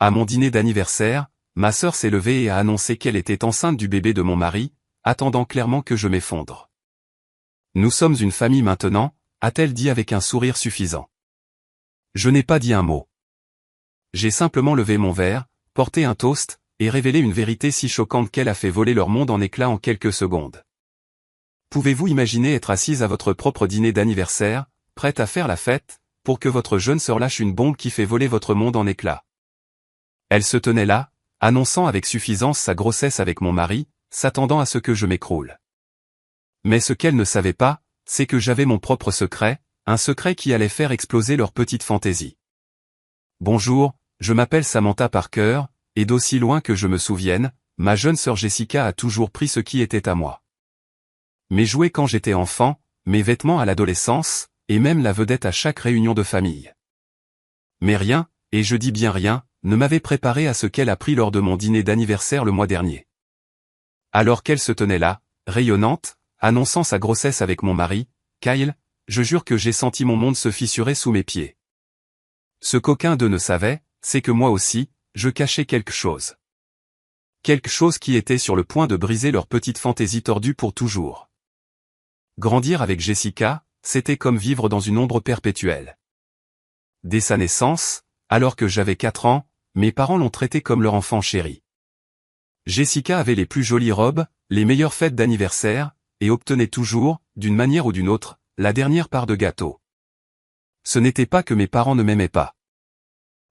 À mon dîner d'anniversaire, ma sœur s'est levée et a annoncé qu'elle était enceinte du bébé de mon mari, attendant clairement que je m'effondre. Nous sommes une famille maintenant, a-t-elle dit avec un sourire suffisant. Je n'ai pas dit un mot. J'ai simplement levé mon verre, porté un toast, et révélé une vérité si choquante qu'elle a fait voler leur monde en éclats en quelques secondes. Pouvez-vous imaginer être assise à votre propre dîner d'anniversaire, prête à faire la fête, pour que votre jeune sœur lâche une bombe qui fait voler votre monde en éclats? Elle se tenait là, annonçant avec suffisance sa grossesse avec mon mari, s'attendant à ce que je m'écroule. Mais ce qu'elle ne savait pas, c'est que j'avais mon propre secret, un secret qui allait faire exploser leur petite fantaisie. Bonjour, je m'appelle Samantha Parker, et d'aussi loin que je me souvienne, ma jeune sœur Jessica a toujours pris ce qui était à moi. Mes jouets quand j'étais enfant, mes vêtements à l'adolescence, et même la vedette à chaque réunion de famille. Mais rien, et je dis bien rien, ne m'avait préparé à ce qu'elle a pris lors de mon dîner d'anniversaire le mois dernier. Alors qu'elle se tenait là, rayonnante, annonçant sa grossesse avec mon mari, Kyle, je jure que j'ai senti mon monde se fissurer sous mes pieds. Ce qu'aucun d'eux ne savait, c'est que moi aussi, je cachais quelque chose. Quelque chose qui était sur le point de briser leur petite fantaisie tordue pour toujours. Grandir avec Jessica, c'était comme vivre dans une ombre perpétuelle. Dès sa naissance, alors que j'avais 4 ans, mes parents l'ont traitée comme leur enfant chéri. Jessica avait les plus jolies robes, les meilleures fêtes d'anniversaire, et obtenait toujours, d'une manière ou d'une autre, la dernière part de gâteau. Ce n'était pas que mes parents ne m'aimaient pas.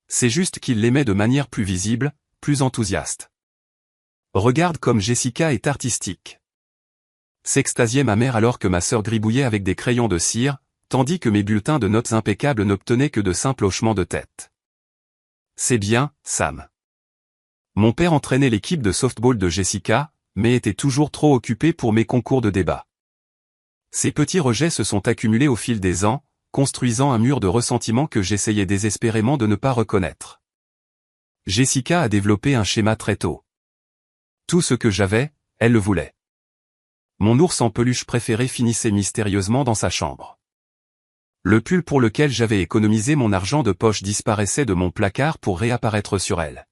C'est juste qu'ils l'aimaient de manière plus visible, plus enthousiaste. Regarde comme Jessica est artistique. S'extasiait ma mère alors que ma sœur gribouillait avec des crayons de cire, tandis que mes bulletins de notes impeccables n'obtenaient que de simples hochements de tête. C'est bien, Sam. Mon père entraînait l'équipe de softball de Jessica, mais était toujours trop occupé pour mes concours de débat. Ces petits rejets se sont accumulés au fil des ans, construisant un mur de ressentiment que j'essayais désespérément de ne pas reconnaître. Jessica a développé un schéma très tôt. Tout ce que j'avais, elle le voulait. Mon ours en peluche préféré finissait mystérieusement dans sa chambre. Le pull pour lequel j'avais économisé mon argent de poche disparaissait de mon placard pour réapparaître sur elle.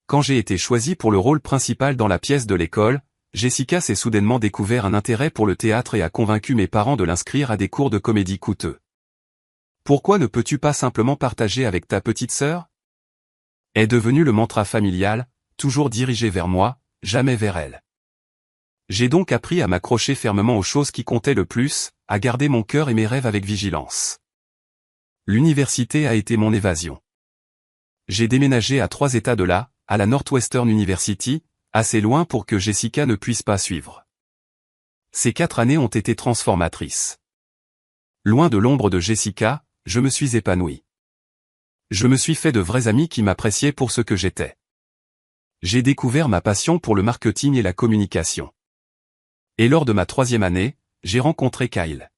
Quand j'ai été choisi pour le rôle principal dans la pièce de l'école, Jessica s'est soudainement découvert un intérêt pour le théâtre et a convaincu mes parents de l'inscrire à des cours de comédie coûteux. Pourquoi ne peux-tu pas simplement partager avec ta petite sœur? Est devenu le mantra familial, toujours dirigé vers moi, jamais vers elle. J'ai donc appris à m'accrocher fermement aux choses qui comptaient le plus, à garder mon cœur et mes rêves avec vigilance. L'université a été mon évasion. J'ai déménagé à 3 États de là, à la Northwestern University, assez loin pour que Jessica ne puisse pas suivre. Ces 4 années ont été transformatrices. Loin de l'ombre de Jessica, je me suis épanoui. Je me suis fait de vrais amis qui m'appréciaient pour ce que j'étais. J'ai découvert ma passion pour le marketing et la communication. Et lors de ma 3e année, j'ai rencontré Kyle.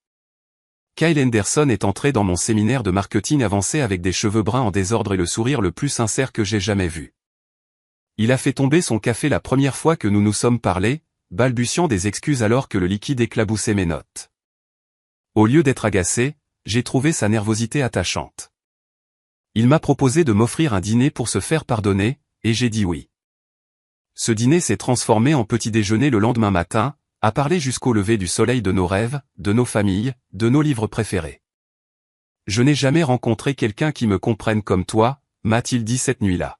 Kyle Henderson est entré dans mon séminaire de marketing avancé avec des cheveux bruns en désordre et le sourire le plus sincère que j'ai jamais vu. Il a fait tomber son café la première fois que nous nous sommes parlé, balbutiant des excuses alors que le liquide éclaboussait mes notes. Au lieu d'être agacé, j'ai trouvé sa nervosité attachante. Il m'a proposé de m'offrir un dîner pour se faire pardonner, et j'ai dit oui. Ce dîner s'est transformé en petit déjeuner le lendemain matin, à parler jusqu'au lever du soleil de nos rêves, de nos familles, de nos livres préférés. Je n'ai jamais rencontré quelqu'un qui me comprenne comme toi, m'a-t-il dit cette nuit-là.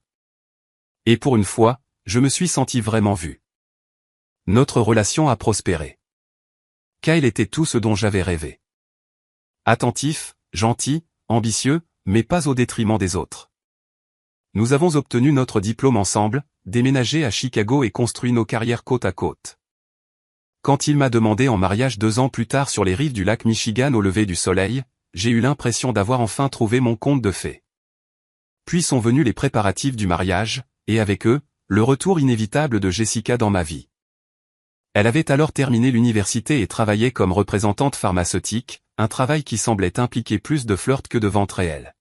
Et pour une fois, je me suis senti vraiment vu. Notre relation a prospéré. Kyle était tout ce dont j'avais rêvé. Attentif, gentil, ambitieux, mais pas au détriment des autres. Nous avons obtenu notre diplôme ensemble, déménagé à Chicago et construit nos carrières côte à côte. Quand il m'a demandé en mariage 2 ans plus tard sur les rives du lac Michigan au lever du soleil, j'ai eu l'impression d'avoir enfin trouvé mon conte de fées. Puis sont venus les préparatifs du mariage, et avec eux, le retour inévitable de Jessica dans ma vie. Elle avait alors terminé l'université et travaillait comme représentante pharmaceutique, un travail qui semblait impliquer plus de flirt que de vente réelle.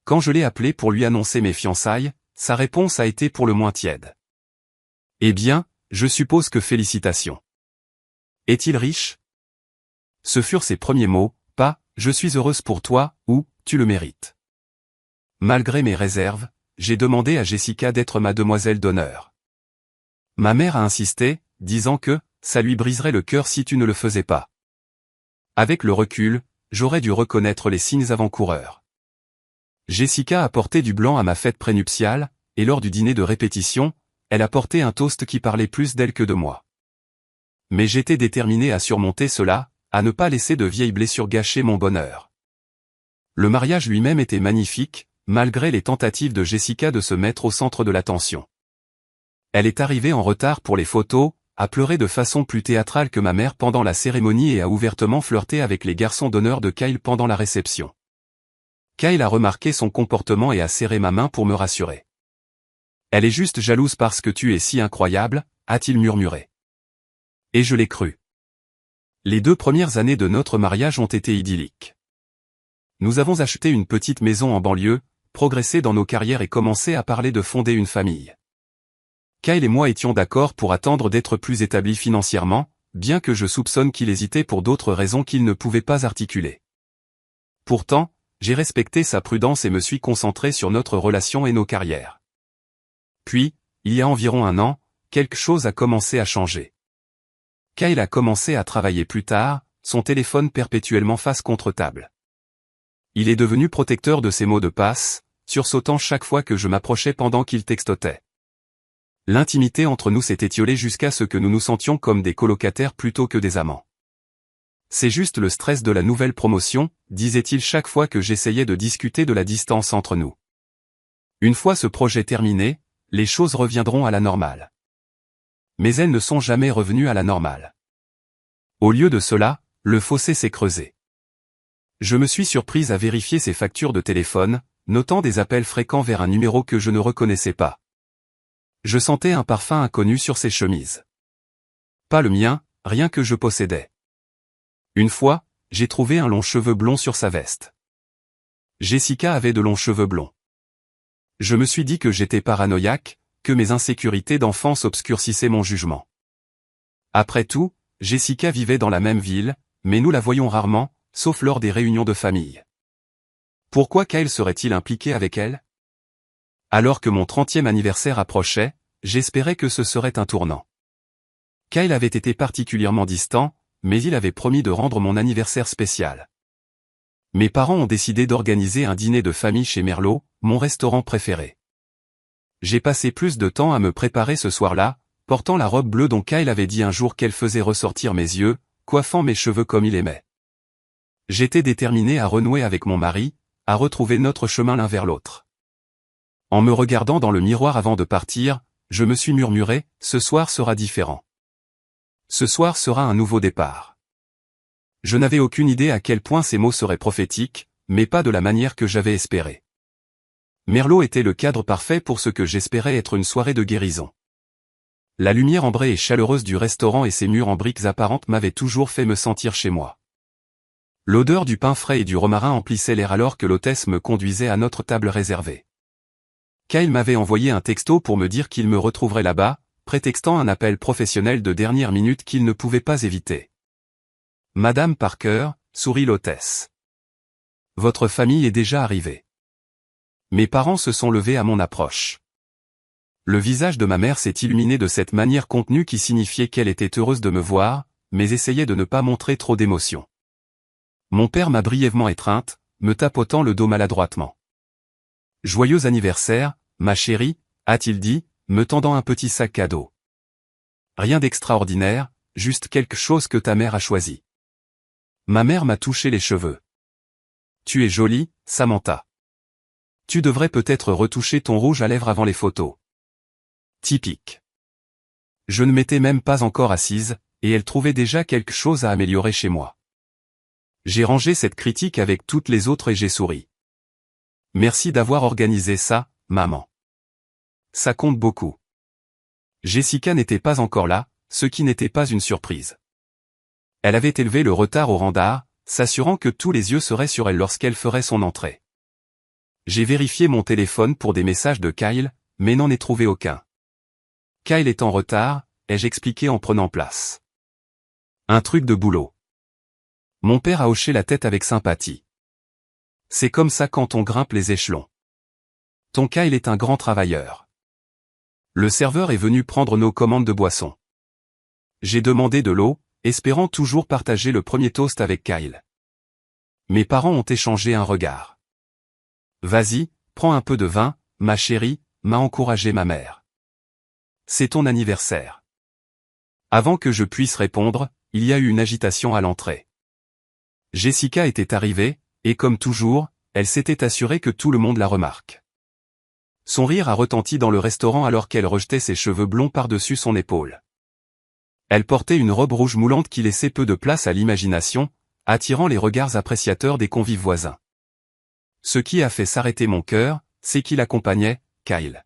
Quand je l'ai appelée pour lui annoncer mes fiançailles, sa réponse a été pour le moins tiède. Eh bien, je suppose que félicitations. Est-il riche? Ce furent ses premiers mots, pas « je suis heureuse pour toi » ou « tu le mérites ». Malgré mes réserves, j'ai demandé à Jessica d'être ma demoiselle d'honneur. Ma mère a insisté, disant que ça lui briserait le cœur si tu ne le faisais pas. Avec le recul, j'aurais dû reconnaître les signes avant-coureurs. Jessica a porté du blanc à ma fête prénuptiale, et lors du dîner de répétition, elle a porté un toast qui parlait plus d'elle que de moi. Mais j'étais déterminé à surmonter cela, à ne pas laisser de vieilles blessures gâcher mon bonheur. Le mariage lui-même était magnifique, malgré les tentatives de Jessica de se mettre au centre de l'attention. Elle est arrivée en retard pour les photos, a pleuré de façon plus théâtrale que ma mère pendant la cérémonie et a ouvertement flirté avec les garçons d'honneur de Kyle pendant la réception. Kyle a remarqué son comportement et a serré ma main pour me rassurer. « Elle est juste jalouse parce que tu es si incroyable », a-t-il murmuré. Et je l'ai cru. Les 2 premières années de notre mariage ont été idylliques. Nous avons acheté une petite maison en banlieue, progressé dans nos carrières et commencé à parler de fonder une famille. Kyle et moi étions d'accord pour attendre d'être plus établis financièrement, bien que je soupçonne qu'il hésitait pour d'autres raisons qu'il ne pouvait pas articuler. Pourtant, j'ai respecté sa prudence et me suis concentré sur notre relation et nos carrières. Puis, il y a environ 1 an, quelque chose a commencé à changer. Kyle a commencé à travailler plus tard, son téléphone perpétuellement face contre table. Il est devenu protecteur de ses mots de passe, sursautant chaque fois que je m'approchais pendant qu'il textotait. L'intimité entre nous s'est étiolée jusqu'à ce que nous nous sentions comme des colocataires plutôt que des amants. C'est juste le stress de la nouvelle promotion, disait-il chaque fois que j'essayais de discuter de la distance entre nous. Une fois ce projet terminé, les choses reviendront à la normale. Mais elles ne sont jamais revenues à la normale. Au lieu de cela, le fossé s'est creusé. Je me suis surprise à vérifier ses factures de téléphone, notant des appels fréquents vers un numéro que je ne reconnaissais pas. Je sentais un parfum inconnu sur ses chemises. Pas le mien, rien que je possédais. Une fois, j'ai trouvé un long cheveu blond sur sa veste. Jessica avait de longs cheveux blonds. Je me suis dit que j'étais paranoïaque, que mes insécurités d'enfance obscurcissaient mon jugement. Après tout, Jessica vivait dans la même ville, mais nous la voyions rarement, sauf lors des réunions de famille. Pourquoi Kyle serait-il impliqué avec elle? Alors que mon 30e anniversaire approchait, j'espérais que ce serait un tournant. Kyle avait été particulièrement distant, mais il avait promis de rendre mon anniversaire spécial. Mes parents ont décidé d'organiser un dîner de famille chez Merlot, mon restaurant préféré. J'ai passé plus de temps à me préparer ce soir-là, portant la robe bleue dont Kyle avait dit un jour qu'elle faisait ressortir mes yeux, coiffant mes cheveux comme il aimait. J'étais déterminé à renouer avec mon mari, à retrouver notre chemin l'un vers l'autre. En me regardant dans le miroir avant de partir, je me suis murmuré, ce soir sera différent. Ce soir sera un nouveau départ. Je n'avais aucune idée à quel point ces mots seraient prophétiques, mais pas de la manière que j'avais espéré. Merlot était le cadre parfait pour ce que j'espérais être une soirée de guérison. La lumière ambrée et chaleureuse du restaurant et ses murs en briques apparentes m'avaient toujours fait me sentir chez moi. L'odeur du pain frais et du romarin emplissait l'air alors que l'hôtesse me conduisait à notre table réservée. Kyle m'avait envoyé un texto pour me dire qu'il me retrouverait là-bas, prétextant un appel professionnel de dernière minute qu'il ne pouvait pas éviter. « Madame Parker », sourit l'hôtesse. « Votre famille est déjà arrivée. » Mes parents se sont levés à mon approche. Le visage de ma mère s'est illuminé de cette manière contenue qui signifiait qu'elle était heureuse de me voir, mais essayait de ne pas montrer trop d'émotion. Mon père m'a brièvement étreinte, me tapotant le dos maladroitement. « Joyeux anniversaire, ma chérie », a-t-il dit, me tendant un petit sac cadeau. Rien d'extraordinaire, juste quelque chose que ta mère a choisi. Ma mère m'a touché les cheveux. « Tu es jolie, Samantha. Tu devrais peut-être retoucher ton rouge à lèvres avant les photos. » Typique. Je ne m'étais même pas encore assise, et elle trouvait déjà quelque chose à améliorer chez moi. J'ai rangé cette critique avec toutes les autres et j'ai souri. Merci d'avoir organisé ça, maman. Ça compte beaucoup. Jessica n'était pas encore là, ce qui n'était pas une surprise. Elle avait élevé le retard au rang d'art, s'assurant que tous les yeux seraient sur elle lorsqu'elle ferait son entrée. J'ai vérifié mon téléphone pour des messages de Kyle, mais n'en ai trouvé aucun. Kyle est en retard, ai-je expliqué en prenant place. Un truc de boulot. Mon père a hoché la tête avec sympathie. C'est comme ça quand on grimpe les échelons. Ton Kyle est un grand travailleur. Le serveur est venu prendre nos commandes de boissons. J'ai demandé de l'eau, espérant toujours partager le premier toast avec Kyle. Mes parents ont échangé un regard. Vas-y, prends un peu de vin, ma chérie, m'a encouragé ma mère. C'est ton anniversaire. Avant que je puisse répondre, il y a eu une agitation à l'entrée. Jessica était arrivée, et comme toujours, elle s'était assurée que tout le monde la remarque. Son rire a retenti dans le restaurant alors qu'elle rejetait ses cheveux blonds par-dessus son épaule. Elle portait une robe rouge moulante qui laissait peu de place à l'imagination, attirant les regards appréciateurs des convives voisins. Ce qui a fait s'arrêter mon cœur, c'est qu'il accompagnait Kyle.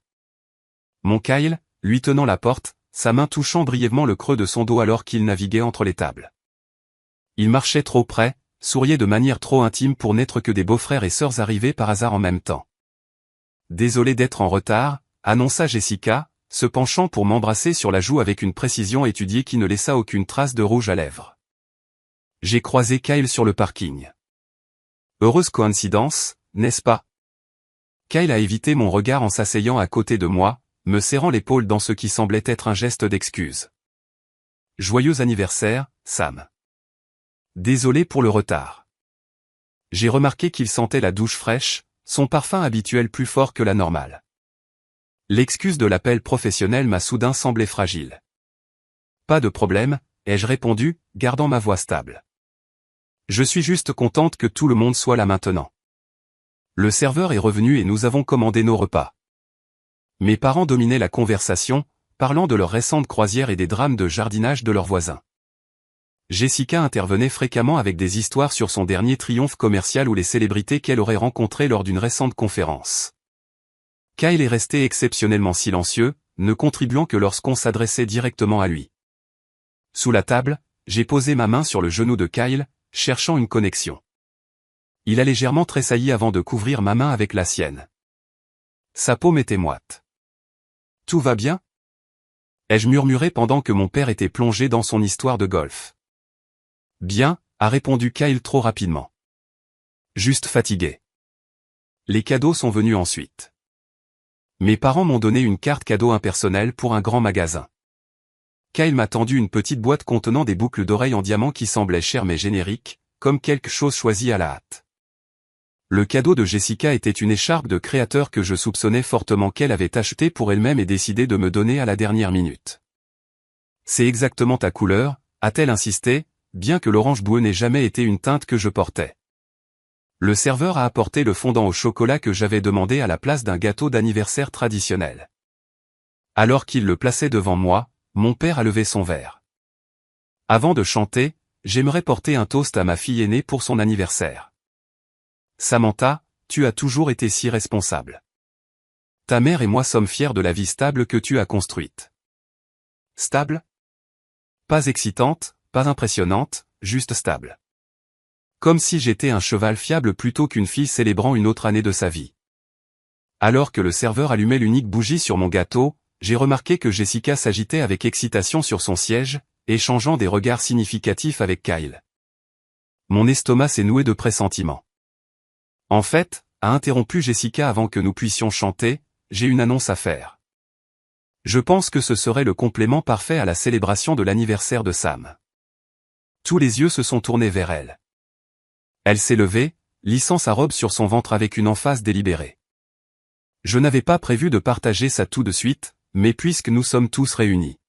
Mon Kyle, lui tenant la porte, sa main touchant brièvement le creux de son dos alors qu'il naviguait entre les tables. Il marchait trop près, souriait de manière trop intime pour n'être que des beaux-frères et sœurs arrivés par hasard en même temps. Désolé d'être en retard, annonça Jessica, se penchant pour m'embrasser sur la joue avec une précision étudiée qui ne laissa aucune trace de rouge à lèvres. J'ai croisé Kyle sur le parking. Heureuse coïncidence, n'est-ce pas? Kyle a évité mon regard en s'asseyant à côté de moi, me serrant l'épaule dans ce qui semblait être un geste d'excuse. Joyeux anniversaire, Sam. Désolé pour le retard. J'ai remarqué qu'il sentait la douche fraîche, son parfum habituel plus fort que la normale. L'excuse de l'appel professionnel m'a soudain semblé fragile. Pas de problème, ai-je répondu, gardant ma voix stable. Je suis juste contente que tout le monde soit là maintenant. Le serveur est revenu et nous avons commandé nos repas. Mes parents dominaient la conversation, parlant de leur récente croisière et des drames de jardinage de leurs voisins. Jessica intervenait fréquemment avec des histoires sur son dernier triomphe commercial ou les célébrités qu'elle aurait rencontrées lors d'une récente conférence. Kyle est resté exceptionnellement silencieux, ne contribuant que lorsqu'on s'adressait directement à lui. Sous la table, j'ai posé ma main sur le genou de Kyle, cherchant une connexion. Il a légèrement tressailli avant de couvrir ma main avec la sienne. Sa paume était moite. « Tout va bien ?» ai-je murmuré pendant que mon père était plongé dans son histoire de golf. « Bien », a répondu Kyle trop rapidement. « Juste fatigué. » Les cadeaux sont venus ensuite. Mes parents m'ont donné une carte cadeau impersonnelle pour un grand magasin. Kyle m'a tendu une petite boîte contenant des boucles d'oreilles en diamant qui semblaient chères mais génériques, comme quelque chose choisi à la hâte. Le cadeau de Jessica était une écharpe de créateur que je soupçonnais fortement qu'elle avait achetée pour elle-même et décidé de me donner à la dernière minute. C'est exactement ta couleur, a-t-elle insisté, bien que l'orange boueux n'ait jamais été une teinte que je portais. Le serveur a apporté le fondant au chocolat que j'avais demandé à la place d'un gâteau d'anniversaire traditionnel. Alors qu'il le plaçait devant moi, mon père a levé son verre. Avant de chanter, j'aimerais porter un toast à ma fille aînée pour son anniversaire. Samantha, tu as toujours été si responsable. Ta mère et moi sommes fiers de la vie stable que tu as construite. Stable? Pas excitante, pas impressionnante, juste stable. Comme si j'étais un cheval fiable plutôt qu'une fille célébrant une autre année de sa vie. Alors que le serveur allumait l'unique bougie sur mon gâteau, j'ai remarqué que Jessica s'agitait avec excitation sur son siège, échangeant des regards significatifs avec Kyle. Mon estomac s'est noué de pressentiments. En fait, a interrompu Jessica avant que nous puissions chanter, j'ai une annonce à faire. Je pense que ce serait le complément parfait à la célébration de l'anniversaire de Sam. Tous les yeux se sont tournés vers elle. Elle s'est levée, lissant sa robe sur son ventre avec une emphase délibérée. Je n'avais pas prévu de partager ça tout de suite, mais puisque nous sommes tous réunis.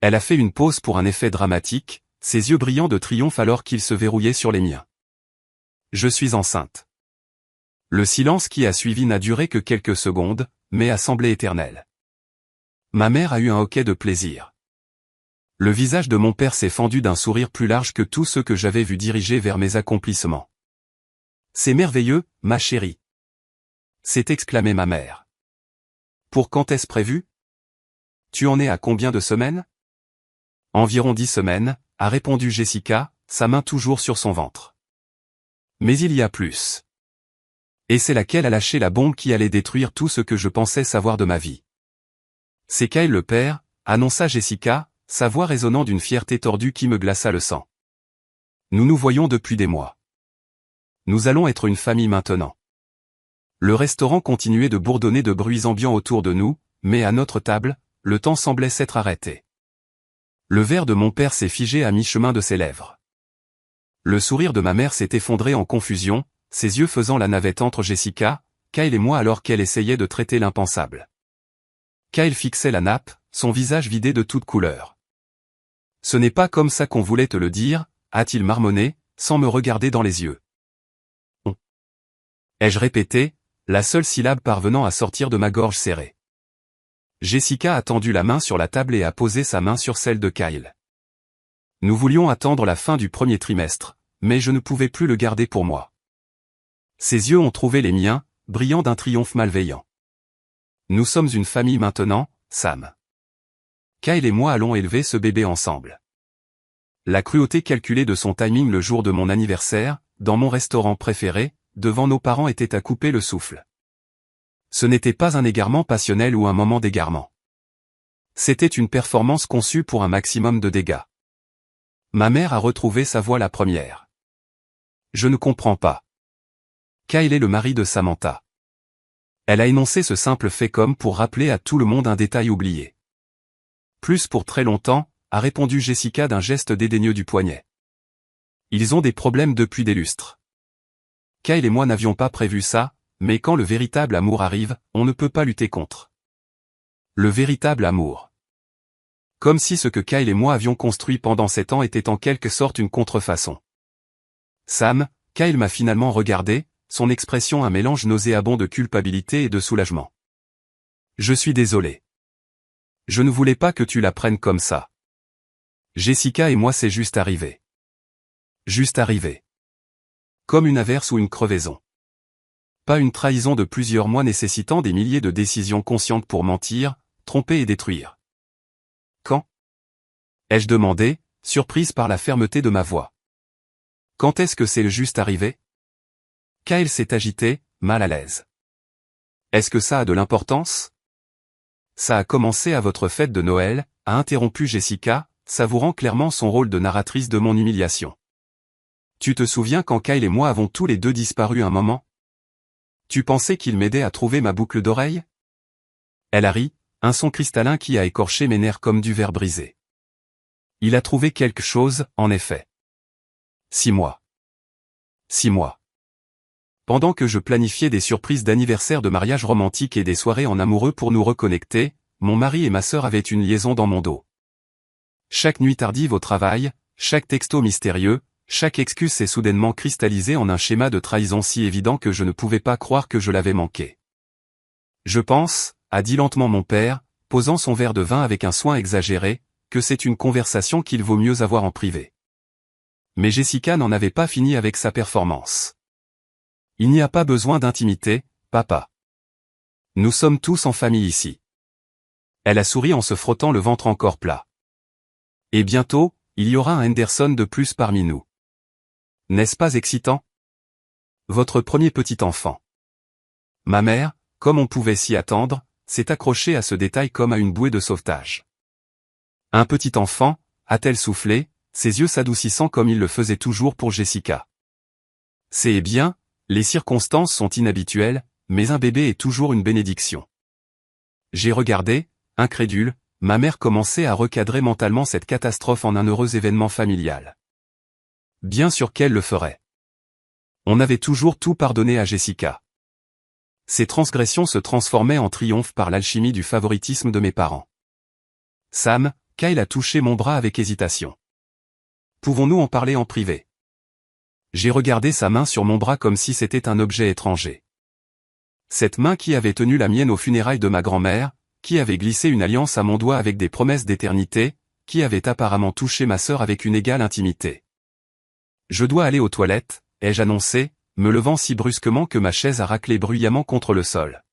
Elle a fait une pause pour un effet dramatique, ses yeux brillants de triomphe alors qu'ils se verrouillaient sur les miens. Je suis enceinte. Le silence qui a suivi n'a duré que quelques secondes, mais a semblé éternel. Ma mère a eu un hoquet de plaisir. Le visage de mon père s'est fendu d'un sourire plus large que tous ceux que j'avais vus diriger vers mes accomplissements. C'est merveilleux, ma chérie. S'est exclamée ma mère. Pour quand est-ce prévu? Tu en es à combien de semaines? Environ 10 semaines, a répondu Jessica, sa main toujours sur son ventre. Mais il y a plus. Et c'est laquelle a lâché la bombe qui allait détruire tout ce que je pensais savoir de ma vie. C'est Kyle le père, annonça Jessica, sa voix résonnant d'une fierté tordue qui me glaça le sang. Nous nous voyons depuis des mois. Nous allons être une famille maintenant. Le restaurant continuait de bourdonner de bruits ambiants autour de nous, mais à notre table, le temps semblait s'être arrêté. Le verre de mon père s'est figé à mi-chemin de ses lèvres. Le sourire de ma mère s'est effondré en confusion, ses yeux faisant la navette entre Jessica, Kyle et moi alors qu'elle essayait de traiter l'impensable. Kyle fixait la nappe, son visage vidé de toute couleur. « Ce n'est pas comme ça qu'on voulait te le dire », a-t-il marmonné, sans me regarder dans les yeux. « On » ai-je répété, la seule syllabe parvenant à sortir de ma gorge serrée. Jessica a tendu la main sur la table et a posé sa main sur celle de Kyle. Nous voulions attendre la fin du premier trimestre, mais je ne pouvais plus le garder pour moi. Ses yeux ont trouvé les miens, brillant d'un triomphe malveillant. Nous sommes une famille maintenant, Sam. Kyle et moi allons élever ce bébé ensemble. La cruauté calculée de son timing le jour de mon anniversaire, dans mon restaurant préféré, devant nos parents était à couper le souffle. Ce n'était pas un égarement passionnel ou un moment d'égarement. C'était une performance conçue pour un maximum de dégâts. Ma mère a retrouvé sa voix la première. Je ne comprends pas. Kyle est le mari de Samantha. Elle a énoncé ce simple fait comme pour rappeler à tout le monde un détail oublié. Plus pour très longtemps, a répondu Jessica d'un geste dédaigneux du poignet. Ils ont des problèmes depuis des lustres. Kyle et moi n'avions pas prévu ça, mais quand le véritable amour arrive, on ne peut pas lutter contre. Le véritable amour. Comme si ce que Kyle et moi avions construit pendant 7 ans était en quelque sorte une contrefaçon. Sam, Kyle m'a finalement regardé, son expression un mélange nauséabond de culpabilité et de soulagement. Je suis désolé. Je ne voulais pas que tu la prennes comme ça. Jessica et moi c'est juste arrivé. Juste arrivé. Comme une averse ou une crevaison. Pas une trahison de plusieurs mois nécessitant des milliers de décisions conscientes pour mentir, tromper et détruire. Quand ? Ai-je demandé, surprise par la fermeté de ma voix. Quand est-ce que c'est juste arrivé ? Kyle s'est agité, mal à l'aise. Est-ce que ça a de l'importance ? Ça a commencé à votre fête de Noël, a interrompu Jessica, savourant clairement son rôle de narratrice de mon humiliation. Tu te souviens quand Kyle et moi avons tous les deux disparu un moment ? Tu pensais qu'il m'aidait à trouver ma boucle d'oreille ? Elle a ri, un son cristallin qui a écorché mes nerfs comme du verre brisé. Il a trouvé quelque chose, en effet. 6 mois. 6 mois. Pendant que je planifiais des surprises d'anniversaire de mariage romantique et des soirées en amoureux pour nous reconnecter, mon mari et ma sœur avaient une liaison dans mon dos. Chaque nuit tardive au travail, chaque texto mystérieux, chaque excuse s'est soudainement cristallisée en un schéma de trahison si évident que je ne pouvais pas croire que je l'avais manqué. Je pense, a dit lentement mon père, posant son verre de vin avec un soin exagéré, que c'est une conversation qu'il vaut mieux avoir en privé. Mais Jessica n'en avait pas fini avec sa performance. Il n'y a pas besoin d'intimité, papa. Nous sommes tous en famille ici. Elle a souri en se frottant le ventre encore plat. Et bientôt, il y aura un Henderson de plus parmi nous. N'est-ce pas excitant ? Votre premier petit enfant. Ma mère, comme on pouvait s'y attendre, s'est accrochée à ce détail comme à une bouée de sauvetage. Un petit enfant, a-t-elle soufflé, ses yeux s'adoucissant comme il le faisait toujours pour Jessica. C'est bien, les circonstances sont inhabituelles, mais un bébé est toujours une bénédiction. J'ai regardé, incrédule, ma mère commençait à recadrer mentalement cette catastrophe en un heureux événement familial. Bien sûr qu'elle le ferait. On avait toujours tout pardonné à Jessica. Ses transgressions se transformaient en triomphe par l'alchimie du favoritisme de mes parents. Sam, Kyle a touché mon bras avec hésitation. Pouvons-nous en parler en privé ? J'ai regardé sa main sur mon bras comme si c'était un objet étranger. Cette main qui avait tenu la mienne aux funérailles de ma grand-mère, qui avait glissé une alliance à mon doigt avec des promesses d'éternité, qui avait apparemment touché ma sœur avec une égale intimité. Je dois aller aux toilettes, ai-je annoncé, me levant si brusquement que ma chaise a raclé bruyamment contre le sol.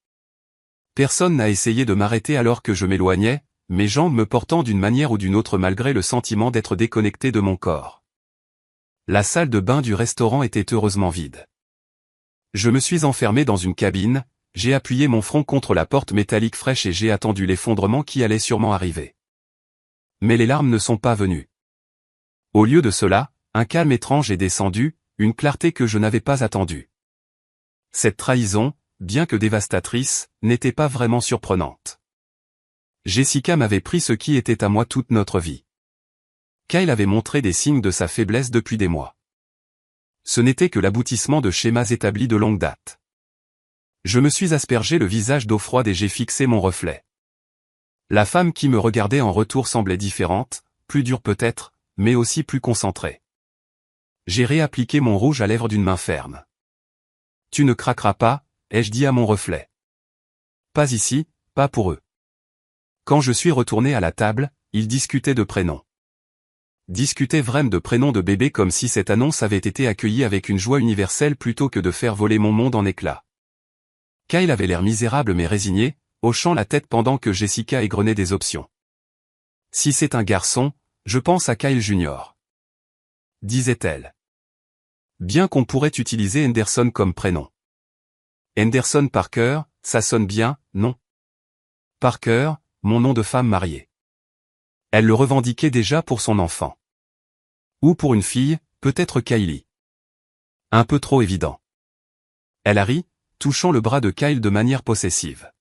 Personne n'a essayé de m'arrêter alors que je m'éloignais, mes jambes me portant d'une manière ou d'une autre malgré le sentiment d'être déconnecté de mon corps. La salle de bain du restaurant était heureusement vide. Je me suis enfermé dans une cabine, j'ai appuyé mon front contre la porte métallique fraîche et j'ai attendu l'effondrement qui allait sûrement arriver. Mais les larmes ne sont pas venues. Au lieu de cela, un calme étrange est descendu, une clarté que je n'avais pas attendue. Cette trahison, bien que dévastatrice, n'était pas vraiment surprenante. Jessica m'avait pris ce qui était à moi toute notre vie. Kyle avait montré des signes de sa faiblesse depuis des mois. Ce n'était que l'aboutissement de schémas établis de longue date. Je me suis aspergé le visage d'eau froide et j'ai fixé mon reflet. La femme qui me regardait en retour semblait différente, plus dure peut-être, mais aussi plus concentrée. J'ai réappliqué mon rouge à lèvres d'une main ferme. « Tu ne craqueras pas », ai-je dit à mon reflet. « Pas ici, pas pour eux. » Quand je suis retourné à la table, ils discutaient de prénoms. Discutaient vraiment de prénoms de bébé comme si cette annonce avait été accueillie avec une joie universelle plutôt que de faire voler mon monde en éclats. Kyle avait l'air misérable mais résigné, hochant la tête pendant que Jessica égrenait des options. « Si c'est un garçon, je pense à Kyle Jr. » disait-elle. Bien qu'on pourrait utiliser Henderson comme prénom. Henderson Parker, ça sonne bien, non? Parker, mon nom de femme mariée. Elle le revendiquait déjà pour son enfant. Ou pour une fille, peut-être Kylie. Un peu trop évident. Elle a ri, touchant le bras de Kyle de manière possessive.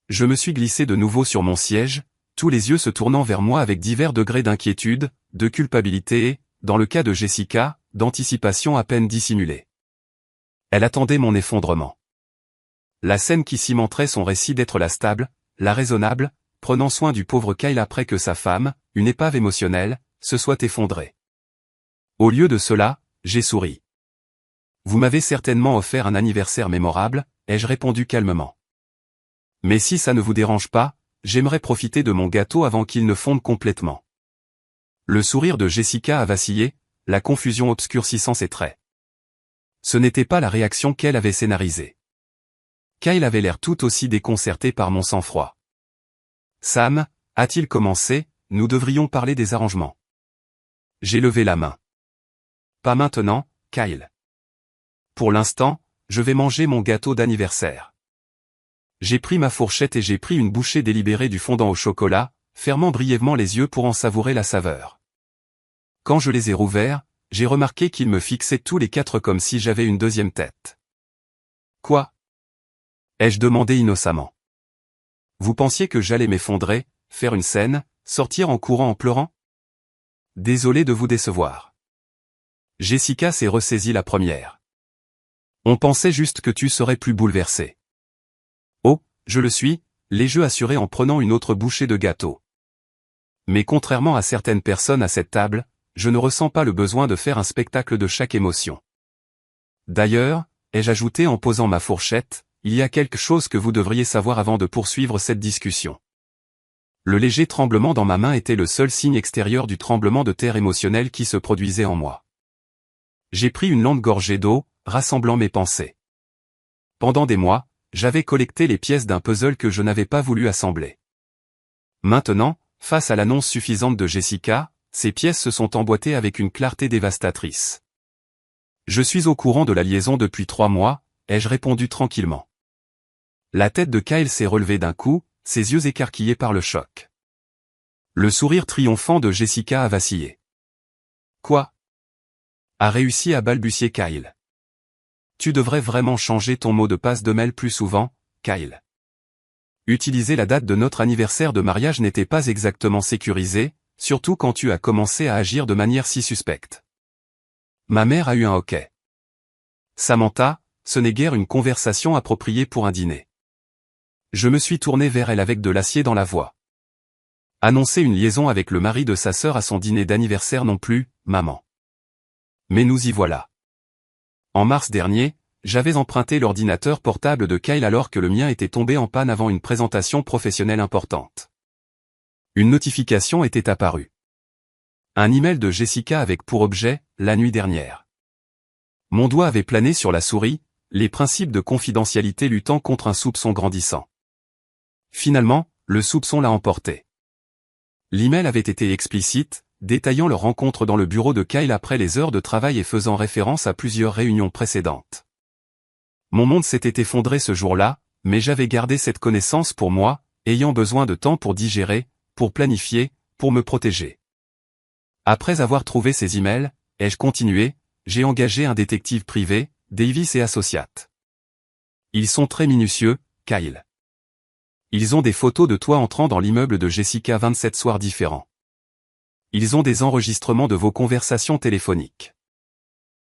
Je me suis glissé de nouveau sur mon siège, tous les yeux se tournant vers moi avec divers degrés d'inquiétude, de culpabilité et, dans le cas de Jessica, d'anticipation à peine dissimulée. Elle attendait mon effondrement. La scène qui cimenterait son récit d'être la stable, la raisonnable, prenant soin du pauvre Kyle après que sa femme, une épave émotionnelle, se soit effondrée. Au lieu de cela, j'ai souri. Vous m'avez certainement offert un anniversaire mémorable, ai-je répondu calmement. Mais si ça ne vous dérange pas, j'aimerais profiter de mon gâteau avant qu'il ne fonde complètement. Le sourire de Jessica a vacillé, la confusion obscurcissant ses traits. Ce n'était pas la réaction qu'elle avait scénarisée. Kyle avait l'air tout aussi déconcerté par mon sang-froid. Sam, a-t-il commencé, nous devrions parler des arrangements. J'ai levé la main. Pas maintenant, Kyle. Pour l'instant, je vais manger mon gâteau d'anniversaire. J'ai pris ma fourchette et j'ai pris une bouchée délibérée du fondant au chocolat, fermant brièvement les yeux pour en savourer la saveur. Quand je les ai rouverts, j'ai remarqué qu'ils me fixaient tous les quatre comme si j'avais une deuxième tête. Quoi? Ai-je demandé innocemment. Vous pensiez que j'allais m'effondrer, faire une scène, sortir en courant en pleurant? Désolé de vous décevoir. Jessica s'est ressaisie la première. On pensait juste que tu serais plus bouleversé. Oh, je le suis, les jeux assurés en prenant une autre bouchée de gâteau. Mais contrairement à certaines personnes à cette table, je ne ressens pas le besoin de faire un spectacle de chaque émotion. D'ailleurs, ai-je ajouté en posant ma fourchette, il y a quelque chose que vous devriez savoir avant de poursuivre cette discussion. Le léger tremblement dans ma main était le seul signe extérieur du tremblement de terre émotionnel qui se produisait en moi. J'ai pris une longue gorgée d'eau, rassemblant mes pensées. Pendant des mois, j'avais collecté les pièces d'un puzzle que je n'avais pas voulu assembler. Maintenant, face à l'annonce suffisante de Jessica, ces pièces se sont emboîtées avec une clarté dévastatrice. Je suis au courant de la liaison depuis 3 mois, ai-je répondu tranquillement. La tête de Kyle s'est relevée d'un coup, ses yeux écarquillés par le choc. Le sourire triomphant de Jessica a vacillé. Quoi? A réussi à balbutier Kyle. Tu devrais vraiment changer ton mot de passe de mail plus souvent, Kyle. Utiliser la date de notre anniversaire de mariage n'était pas exactement sécurisé, surtout quand tu as commencé à agir de manière si suspecte. Ma mère a eu un hoquet. Samantha, ce n'est guère une conversation appropriée pour un dîner. Je me suis tourné vers elle avec de l'acier dans la voix. Annoncer une liaison avec le mari de sa sœur à son dîner d'anniversaire non plus, maman. Mais nous y voilà. En mars dernier, j'avais emprunté l'ordinateur portable de Kyle alors que le mien était tombé en panne avant une présentation professionnelle importante. Une notification était apparue. Un email de Jessica avec pour objet, la nuit dernière. Mon doigt avait plané sur la souris, les principes de confidentialité luttant contre un soupçon grandissant. Finalement, le soupçon l'a emporté. L'email avait été explicite, détaillant leur rencontre dans le bureau de Kyle après les heures de travail et faisant référence à plusieurs réunions précédentes. Mon monde s'était effondré ce jour-là, mais j'avais gardé cette connaissance pour moi, ayant besoin de temps pour digérer, pour planifier, pour me protéger. Après avoir trouvé ces emails, ai-je continué, j'ai engagé un détective privé, Davis et Associates. Ils sont très minutieux, Kyle. Ils ont des photos de toi entrant dans l'immeuble de Jessica 27 soirs différents. Ils ont des enregistrements de vos conversations téléphoniques.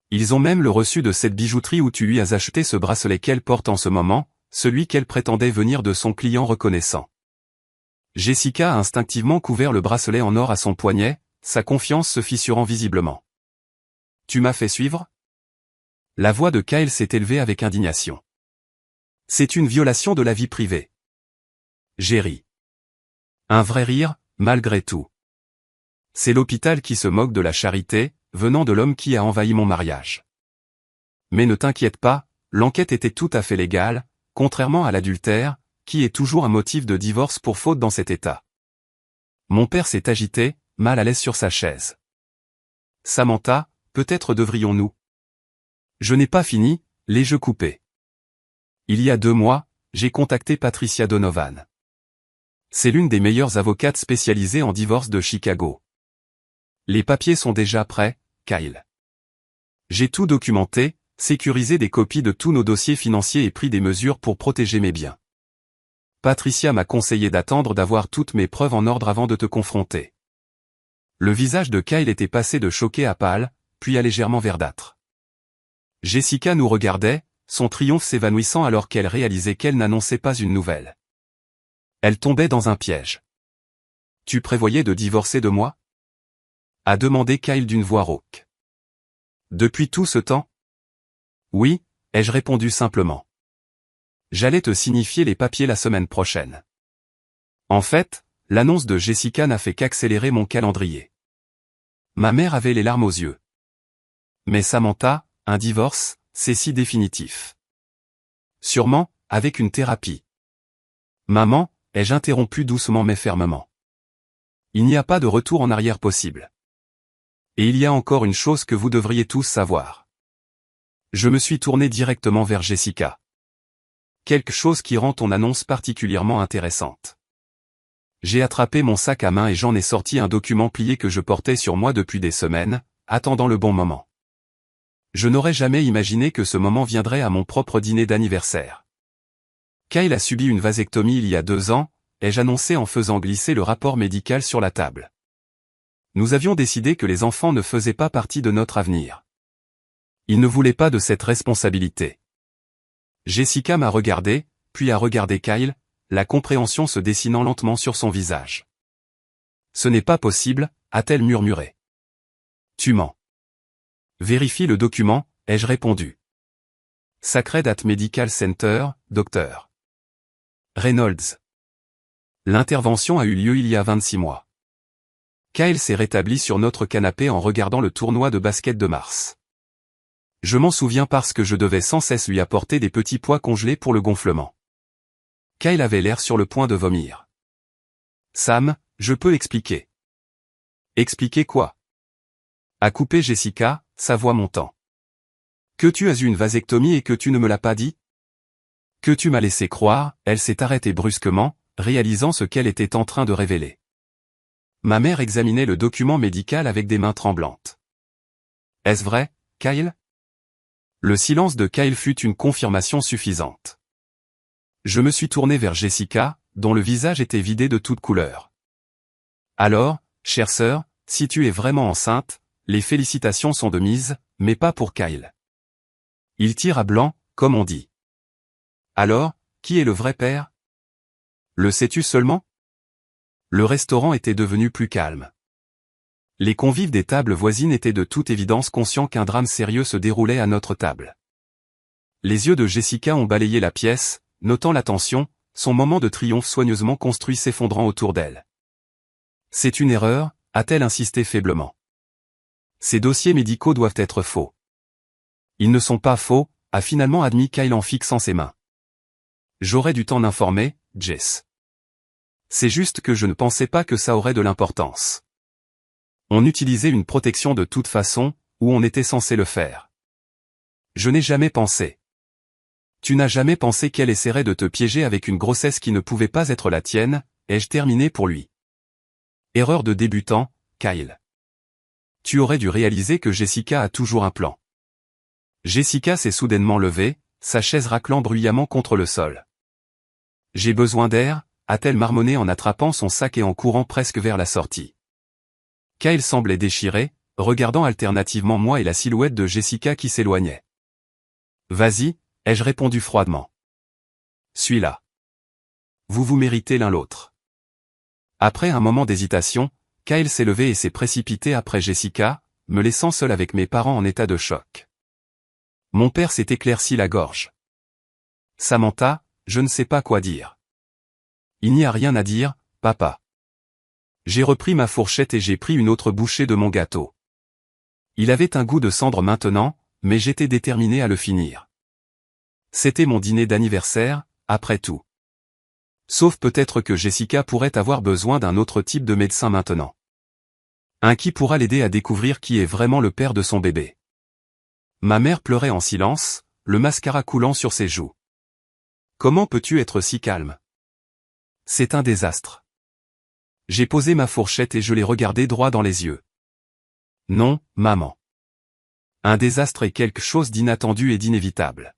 Ils ont même le reçu de cette bijouterie où tu lui as acheté ce bracelet qu'elle porte en ce moment, celui qu'elle prétendait venir de son client reconnaissant. Jessica a instinctivement couvert le bracelet en or à son poignet, sa confiance se fissurant visiblement. Tu m'as fait suivre? La voix de Kyle s'est élevée avec indignation. C'est une violation de la vie privée. J'ai ri. Un vrai rire, malgré tout. C'est l'hôpital qui se moque de la charité, venant de l'homme qui a envahi mon mariage. Mais ne t'inquiète pas, l'enquête était tout à fait légale, contrairement à l'adultère, qui est toujours un motif de divorce pour faute dans cet état. Mon père s'est agité, mal à l'aise sur sa chaise. Samantha, peut-être devrions-nous. Je n'ai pas fini, les jeux coupés. Il y a 2 mois, j'ai contacté Patricia Donovan. C'est l'une des meilleures avocates spécialisées en divorce de Chicago. Les papiers sont déjà prêts, Kyle. J'ai tout documenté, sécurisé des copies de tous nos dossiers financiers et pris des mesures pour protéger mes biens. Patricia m'a conseillé d'attendre d'avoir toutes mes preuves en ordre avant de te confronter. Le visage de Kyle était passé de choqué à pâle, puis à légèrement verdâtre. Jessica nous regardait, son triomphe s'évanouissant alors qu'elle réalisait qu'elle n'annonçait pas une nouvelle. Elle tombait dans un piège. Tu prévoyais de divorcer de moi? A demandé Kyle d'une voix rauque. Depuis tout ce temps? Oui, ai-je répondu simplement. J'allais te signifier les papiers la semaine prochaine. En fait, l'annonce de Jessica n'a fait qu'accélérer mon calendrier. Ma mère avait les larmes aux yeux. Mais Samantha, un divorce, c'est si définitif. Sûrement, avec une thérapie. Maman, ai-je interrompu doucement mais fermement. Il n'y a pas de retour en arrière possible. Et il y a encore une chose que vous devriez tous savoir. Je me suis tourné directement vers Jessica. Quelque chose qui rend ton annonce particulièrement intéressante. J'ai attrapé mon sac à main et j'en ai sorti un document plié que je portais sur moi depuis des semaines, attendant le bon moment. Je n'aurais jamais imaginé que ce moment viendrait à mon propre dîner d'anniversaire. Kyle a subi une vasectomie il y a 2 ans, ai-je annoncé en faisant glisser le rapport médical sur la table. Nous avions décidé que les enfants ne faisaient pas partie de notre avenir. Ils ne voulaient pas de cette responsabilité. Jessica m'a regardé, puis a regardé Kyle, la compréhension se dessinant lentement sur son visage. Ce n'est pas possible, a-t-elle murmuré. Tu mens. Vérifie le document, ai-je répondu. Sacred at Medical Center, Dr. Reynolds. L'intervention a eu lieu il y a 26 mois. Kyle s'est rétabli sur notre canapé en regardant le tournoi de basket de mars. Je m'en souviens parce que je devais sans cesse lui apporter des petits pois congelés pour le gonflement. Kyle avait l'air sur le point de vomir. Sam, je peux expliquer. Expliquer quoi? A coupé Jessica, sa voix montant. Que tu as eu une vasectomie et que tu ne me l'as pas dit? Que tu m'as laissé croire, elle s'est arrêtée brusquement, réalisant ce qu'elle était en train de révéler. Ma mère examinait le document médical avec des mains tremblantes. Est-ce vrai, Kyle? Le silence de Kyle fut une confirmation suffisante. Je me suis tourné vers Jessica, dont le visage était vidé de toute couleur. Alors, chère sœur, si tu es vraiment enceinte, les félicitations sont de mise, mais pas pour Kyle. Il tire à blanc, comme on dit. Alors, qui est le vrai père? Le sais-tu seulement? Le restaurant était devenu plus calme. Les convives des tables voisines étaient de toute évidence conscients qu'un drame sérieux se déroulait à notre table. Les yeux de Jessica ont balayé la pièce, notant la tension, son moment de triomphe soigneusement construit s'effondrant autour d'elle. C'est une erreur, a-t-elle insisté faiblement. Ces dossiers médicaux doivent être faux. Ils ne sont pas faux, a finalement admis Kyle en fixant ses mains. J'aurais dû t'en informer, Jess. C'est juste que je ne pensais pas que ça aurait de l'importance. On utilisait une protection de toute façon, ou on était censé le faire. Je n'ai jamais pensé. Tu n'as jamais pensé qu'elle essaierait de te piéger avec une grossesse qui ne pouvait pas être la tienne, ai-je terminé pour lui. Erreur de débutant, Kyle. Tu aurais dû réaliser que Jessica a toujours un plan. Jessica s'est soudainement levée, sa chaise raclant bruyamment contre le sol. J'ai besoin d'air, a-t-elle marmonné en attrapant son sac et en courant presque vers la sortie. Kyle semblait déchiré, regardant alternativement moi et la silhouette de Jessica qui s'éloignait. Vas-y, ai-je répondu froidement. Suis là. Vous vous méritez l'un l'autre. Après un moment d'hésitation, Kyle s'est levé et s'est précipité après Jessica, me laissant seul avec mes parents en état de choc. Mon père s'est éclairci la gorge. Samantha, je ne sais pas quoi dire. Il n'y a rien à dire, papa. J'ai repris ma fourchette et j'ai pris une autre bouchée de mon gâteau. Il avait un goût de cendre maintenant, mais j'étais déterminé à le finir. C'était mon dîner d'anniversaire, après tout. Sauf peut-être que Jessica pourrait avoir besoin d'un autre type de médecin maintenant. Un qui pourra l'aider à découvrir qui est vraiment le père de son bébé. Ma mère pleurait en silence, le mascara coulant sur ses joues. Comment peux-tu être si calme? C'est un désastre. J'ai posé ma fourchette et je l'ai regardée droit dans les yeux. Non, maman. Un désastre est quelque chose d'inattendu et d'inévitable.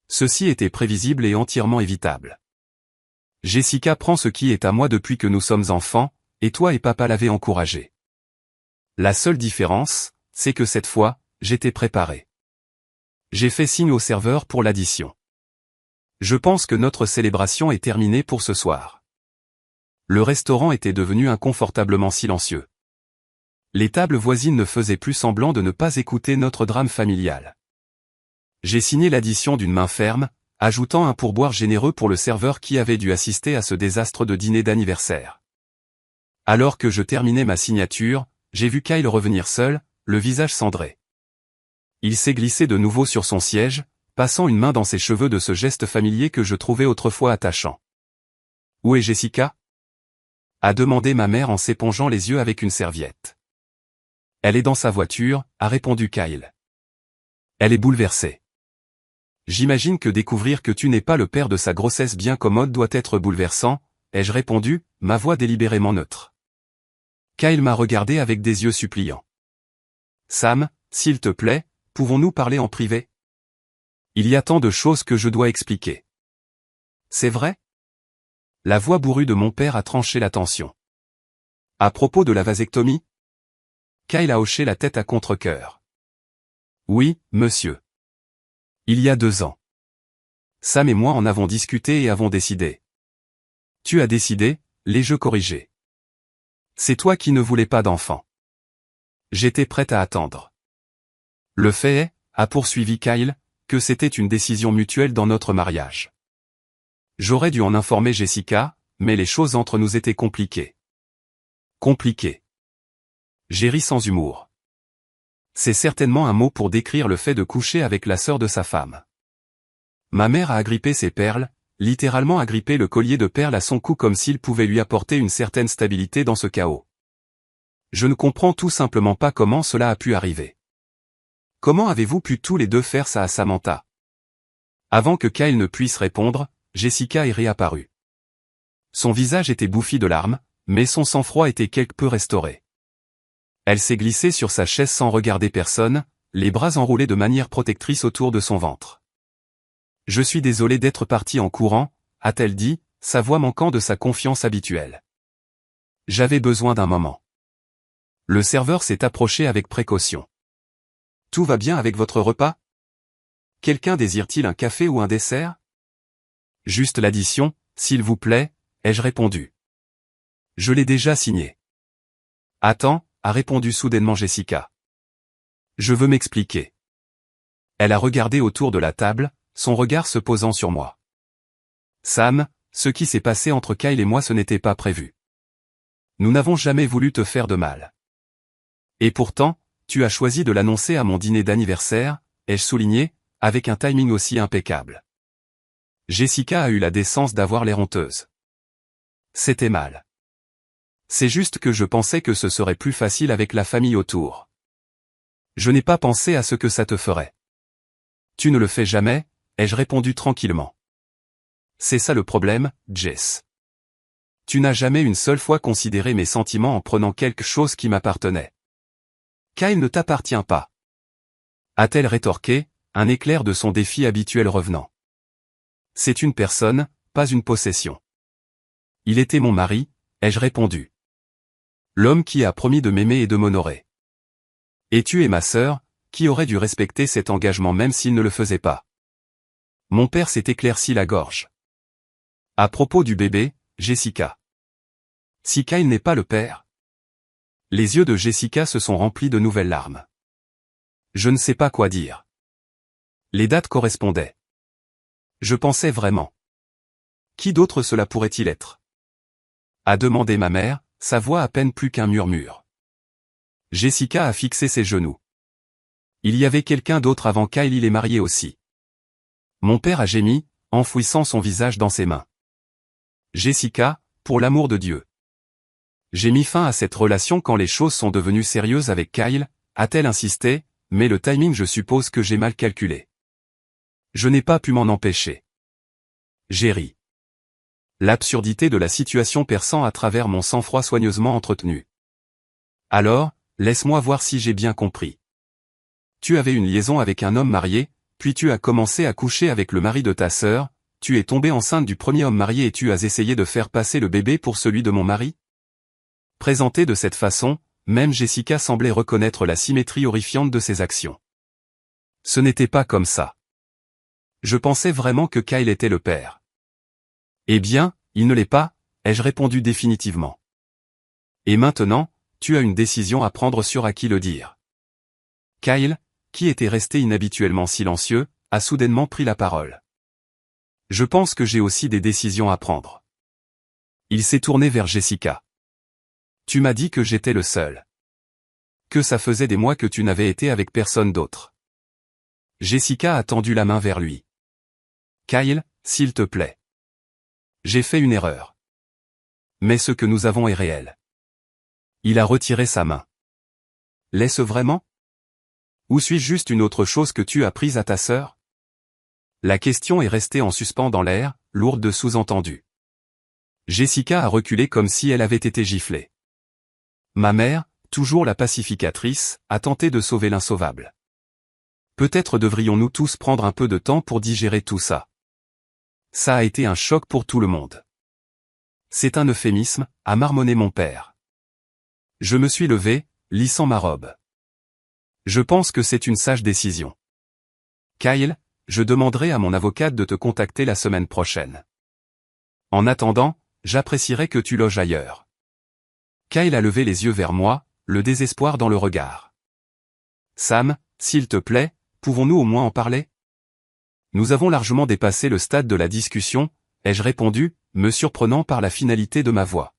Ceci était prévisible et entièrement évitable. Jessica prend ce qui est à moi depuis que nous sommes enfants, et toi et papa l'avaient encouragé. La seule différence, c'est que cette fois, j'étais préparé. J'ai fait signe au serveur pour l'addition. Je pense que notre célébration est terminée pour ce soir. Le restaurant était devenu inconfortablement silencieux. Les tables voisines ne faisaient plus semblant de ne pas écouter notre drame familial. J'ai signé l'addition d'une main ferme, ajoutant un pourboire généreux pour le serveur qui avait dû assister à ce désastre de dîner d'anniversaire. Alors que je terminais ma signature, j'ai vu Kyle revenir seul, le visage cendré. Il s'est glissé de nouveau sur son siège, passant une main dans ses cheveux de ce geste familier que je trouvais autrefois attachant. « Où est Jessica ?» a demandé ma mère en s'épongeant les yeux avec une serviette. « Elle est dans sa voiture », a répondu Kyle. Elle est bouleversée. J'imagine que découvrir que tu n'es pas le père de sa grossesse bien commode doit être bouleversant, ai-je répondu, ma voix délibérément neutre. Kyle m'a regardé avec des yeux suppliants. Sam, s'il te plaît, pouvons-nous parler en privé? Il y a tant de choses que je dois expliquer. C'est vrai? La voix bourrue de mon père a tranché la tension. À propos de la vasectomie? Kyle a hoché la tête à contre-cœur. Oui, monsieur. Il y a 2 ans. Sam et moi en avons discuté et avons décidé. Tu as décidé, l'ai-je corrigé. C'est toi qui ne voulais pas d'enfant. J'étais prête à attendre. Le fait est, a poursuivi Kyle, que c'était une décision mutuelle dans notre mariage. J'aurais dû en informer Jessica, mais les choses entre nous étaient compliquées. Compliquées. J'ai ri sans humour. C'est certainement un mot pour décrire le fait de coucher avec la sœur de sa femme. Ma mère a agrippé ses perles, littéralement agrippé le collier de perles à son cou comme s'il pouvait lui apporter une certaine stabilité dans ce chaos. Je ne comprends tout simplement pas comment cela a pu arriver. Comment avez-vous pu tous les deux faire ça à Samantha? Avant que Kyle ne puisse répondre, Jessica est réapparue. Son visage était bouffi de larmes, mais son sang-froid était quelque peu restauré. Elle s'est glissée sur sa chaise sans regarder personne, les bras enroulés de manière protectrice autour de son ventre. « Je suis désolée d'être partie en courant », a-t-elle dit, sa voix manquant de sa confiance habituelle. « J'avais besoin d'un moment. » Le serveur s'est approché avec précaution. « Tout va bien avec votre repas? Quelqu'un désire-t-il un café ou un dessert? » Juste l'addition, s'il vous plaît, ai-je répondu. Je l'ai déjà signé. Attends, a répondu soudainement Jessica. Je veux m'expliquer. Elle a regardé autour de la table, son regard se posant sur moi. Sam, ce qui s'est passé entre Kyle et moi ce n'était pas prévu. Nous n'avons jamais voulu te faire de mal. Et pourtant, tu as choisi de l'annoncer à mon dîner d'anniversaire, ai-je souligné, avec un timing aussi impeccable. Jessica a eu la décence d'avoir l'air honteuse. C'était mal. C'est juste que je pensais que ce serait plus facile avec la famille autour. Je n'ai pas pensé à ce que ça te ferait. Tu ne le fais jamais, ai-je répondu tranquillement. C'est ça le problème, Jess. Tu n'as jamais une seule fois considéré mes sentiments en prenant quelque chose qui m'appartenait. Kyle ne t'appartient pas. A-t-elle rétorqué, un éclair de son défi habituel revenant. C'est une personne, pas une possession. Il était mon mari, ai-je répondu. L'homme qui a promis de m'aimer et de m'honorer. Et tu es ma sœur, qui aurait dû respecter cet engagement même s'il ne le faisait pas. Mon père s'est éclairci la gorge. À propos du bébé, Jessica. Si Kyle n'est pas le père. Les yeux de Jessica se sont remplis de nouvelles larmes. Je ne sais pas quoi dire. Les dates correspondaient. Je pensais vraiment. Qui d'autre cela pourrait-il être? A demandé ma mère, sa voix à peine plus qu'un murmure. Jessica a fixé ses genoux. Il y avait quelqu'un d'autre avant Kyle, il est marié aussi. Mon père a gémi, enfouissant son visage dans ses mains. Jessica, pour l'amour de Dieu. J'ai mis fin à cette relation quand les choses sont devenues sérieuses avec Kyle, a-t-elle insisté, mais le timing je suppose que j'ai mal calculé. Je n'ai pas pu m'en empêcher. J'ai ri. L'absurdité de la situation perçant à travers mon sang-froid soigneusement entretenu. Alors, laisse-moi voir si j'ai bien compris. Tu avais une liaison avec un homme marié, puis tu as commencé à coucher avec le mari de ta sœur, tu es tombée enceinte du premier homme marié et tu as essayé de faire passer le bébé pour celui de mon mari? Présentée de cette façon, même Jessica semblait reconnaître la symétrie horrifiante de ses actions. Ce n'était pas comme ça. Je pensais vraiment que Kyle était le père. Eh bien, il ne l'est pas, ai-je répondu définitivement. Et maintenant, tu as une décision à prendre sur à qui le dire. Kyle, qui était resté inhabituellement silencieux, a soudainement pris la parole. Je pense que j'ai aussi des décisions à prendre. Il s'est tourné vers Jessica. Tu m'as dit que j'étais le seul. Que ça faisait des mois que tu n'avais été avec personne d'autre. Jessica a tendu la main vers lui. Kyle, s'il te plaît. J'ai fait une erreur. Mais ce que nous avons est réel. Il a retiré sa main. L'est-ce vraiment? Ou suis-je juste une autre chose que tu as prise à ta sœur? La question est restée en suspens dans l'air, lourde de sous-entendus. Jessica a reculé comme si elle avait été giflée. Ma mère, toujours la pacificatrice, a tenté de sauver l'insauvable. Peut-être devrions-nous tous prendre un peu de temps pour digérer tout ça. Ça a été un choc pour tout le monde. C'est un euphémisme, a marmonné mon père. Je me suis levé, lissant ma robe. Je pense que c'est une sage décision. Kyle, je demanderai à mon avocate de te contacter la semaine prochaine. En attendant, j'apprécierais que tu loges ailleurs. Kyle a levé les yeux vers moi, le désespoir dans le regard. Sam, s'il te plaît, pouvons-nous au moins en parler? Nous avons largement dépassé le stade de la discussion, ai-je répondu, me surprenant par la finalité de ma voix.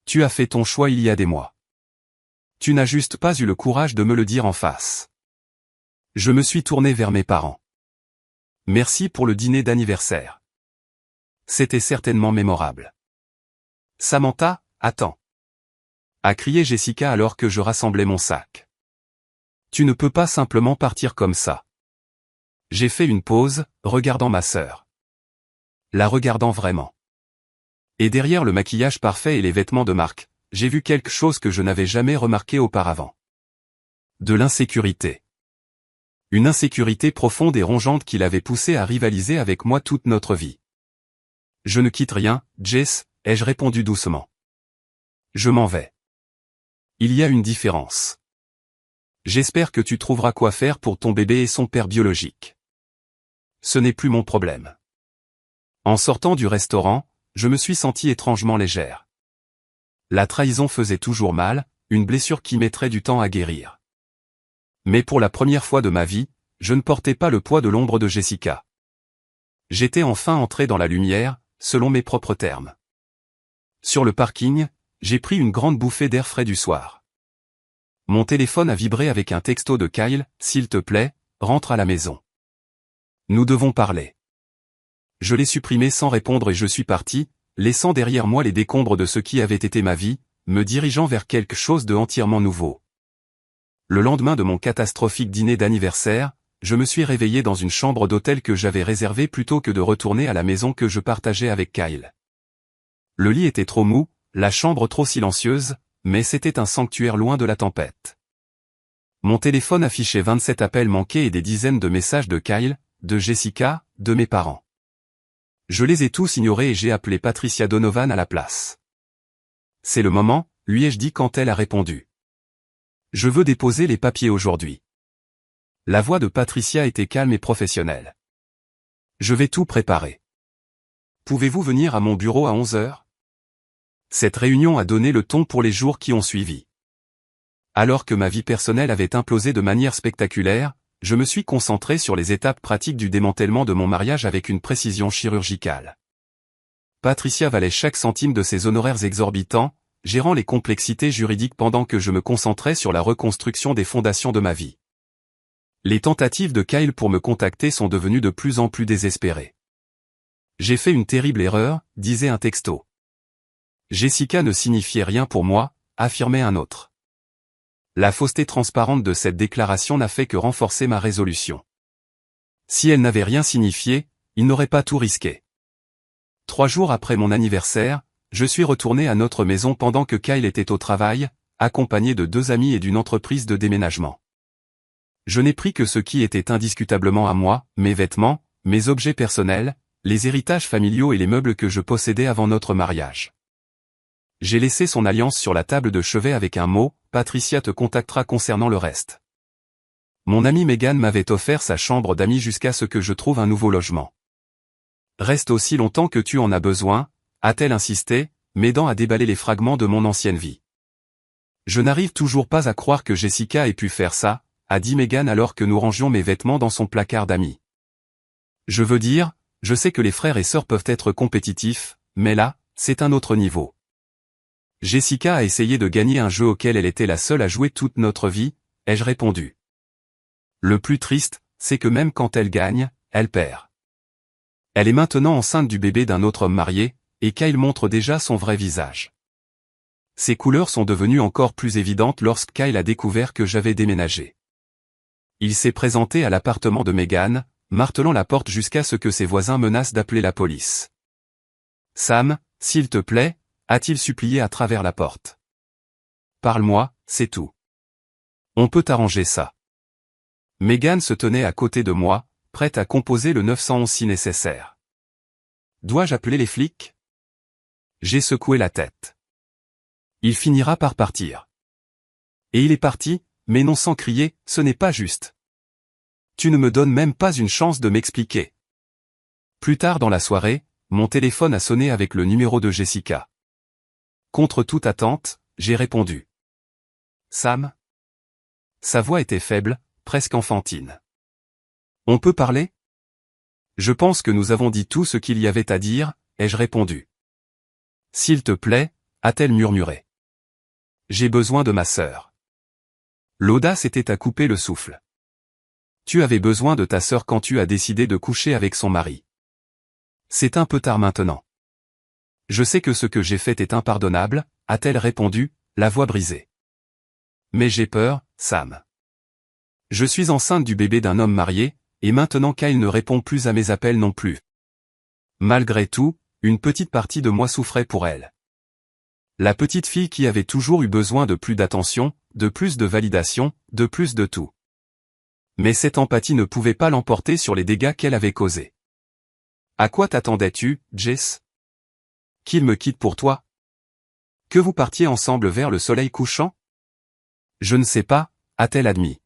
Tu as fait ton choix il y a des mois. Tu n'as juste pas eu le courage de me le dire en face. Je me suis tourné vers mes parents. Merci pour le dîner d'anniversaire. C'était certainement mémorable. Samantha, attends. A crié Jessica alors que je rassemblais mon sac. Tu ne peux pas simplement partir comme ça. J'ai fait une pause, regardant ma sœur. La regardant vraiment. Et derrière le maquillage parfait et les vêtements de marque, j'ai vu quelque chose que je n'avais jamais remarqué auparavant. De l'insécurité. Une insécurité profonde et rongeante qui l'avait poussée à rivaliser avec moi toute notre vie. Je ne quitte rien, Jess, ai-je répondu doucement. Je m'en vais. Il y a une différence. J'espère que tu trouveras quoi faire pour ton bébé et son père biologique. Ce n'est plus mon problème. En sortant du restaurant, je me suis sentie étrangement légère. La trahison faisait toujours mal, une blessure qui mettrait du temps à guérir. Mais pour la première fois de ma vie, je ne portais pas le poids de l'ombre de Jessica. J'étais enfin entré dans la lumière, selon mes propres termes. Sur le parking, j'ai pris une grande bouffée d'air frais du soir. Mon téléphone a vibré avec un texto de Kyle, s'il te plaît, rentre à la maison. Nous devons parler. Je l'ai supprimé sans répondre et je suis parti, laissant derrière moi les décombres de ce qui avait été ma vie, me dirigeant vers quelque chose de entièrement nouveau. Le lendemain de mon catastrophique dîner d'anniversaire, je me suis réveillé dans une chambre d'hôtel que j'avais réservée plutôt que de retourner à la maison que je partageais avec Kyle. Le lit était trop mou, la chambre trop silencieuse, mais c'était un sanctuaire loin de la tempête. Mon téléphone affichait 27 appels manqués et des dizaines de messages de Kyle, de Jessica, de mes parents. Je les ai tous ignorés et j'ai appelé Patricia Donovan à la place. C'est le moment, lui ai-je dit quand elle a répondu. Je veux déposer les papiers aujourd'hui. La voix de Patricia était calme et professionnelle. Je vais tout préparer. Pouvez-vous venir à mon bureau à 11 heures? Cette réunion a donné le ton pour les jours qui ont suivi. Alors que ma vie personnelle avait implosé de manière spectaculaire, je me suis concentré sur les étapes pratiques du démantèlement de mon mariage avec une précision chirurgicale. Patricia valait chaque centime de ses honoraires exorbitants, gérant les complexités juridiques pendant que je me concentrais sur la reconstruction des fondations de ma vie. Les tentatives de Kyle pour me contacter sont devenues de plus en plus désespérées. J'ai fait une terrible erreur, disait un texto. Jessica ne signifiait rien pour moi, affirmait un autre. La fausseté transparente de cette déclaration n'a fait que renforcer ma résolution. Si elle n'avait rien signifié, il n'aurait pas tout risqué. 3 jours après mon anniversaire, je suis retourné à notre maison pendant que Kyle était au travail, accompagné de 2 amis et d'une entreprise de déménagement. Je n'ai pris que ce qui était indiscutablement à moi, mes vêtements, mes objets personnels, les héritages familiaux et les meubles que je possédais avant notre mariage. J'ai laissé son alliance sur la table de chevet avec un mot, Patricia te contactera concernant le reste. Mon amie Megan m'avait offert sa chambre d'amis jusqu'à ce que je trouve un nouveau logement. Reste aussi longtemps que tu en as besoin, a-t-elle insisté, m'aidant à déballer les fragments de mon ancienne vie. Je n'arrive toujours pas à croire que Jessica ait pu faire ça, a dit Megan alors que nous rangions mes vêtements dans son placard d'amis. Je veux dire, je sais que les frères et sœurs peuvent être compétitifs, mais là, c'est un autre niveau. Jessica a essayé de gagner un jeu auquel elle était la seule à jouer toute notre vie, ai-je répondu. Le plus triste, c'est que même quand elle gagne, elle perd. Elle est maintenant enceinte du bébé d'un autre homme marié, et Kyle montre déjà son vrai visage. Ses couleurs sont devenues encore plus évidentes lorsque Kyle a découvert que j'avais déménagé. Il s'est présenté à l'appartement de Megan, martelant la porte jusqu'à ce que ses voisins menacent d'appeler la police. Sam, s'il te plaît, a-t-il supplié à travers la porte. Parle-moi, c'est tout. On peut arranger ça. Megan se tenait à côté de moi, prête à composer le 911 si nécessaire. Dois-je appeler les flics? J'ai secoué la tête. Il finira par partir. Et il est parti, mais non sans crier, ce n'est pas juste. Tu ne me donnes même pas une chance de m'expliquer. Plus tard dans la soirée, mon téléphone a sonné avec le numéro de Jessica. Contre toute attente, j'ai répondu. Sam? Sa voix était faible, presque enfantine. On peut parler? Je pense que nous avons dit tout ce qu'il y avait à dire, ai-je répondu. S'il te plaît, a-t-elle murmuré. J'ai besoin de ma sœur. L'audace était à couper le souffle. Tu avais besoin de ta sœur quand tu as décidé de coucher avec son mari. C'est un peu tard maintenant. Je sais que ce que j'ai fait est impardonnable, a-t-elle répondu, la voix brisée. Mais j'ai peur, Sam. Je suis enceinte du bébé d'un homme marié, et maintenant Kyle ne répond plus à mes appels non plus. Malgré tout, une petite partie de moi souffrait pour elle. La petite fille qui avait toujours eu besoin de plus d'attention, de plus de validation, de plus de tout. Mais cette empathie ne pouvait pas l'emporter sur les dégâts qu'elle avait causés. À quoi t'attendais-tu, Jess? Qu'il me quitte pour toi? Que vous partiez ensemble vers le soleil couchant? Je ne sais pas, a-t-elle admis.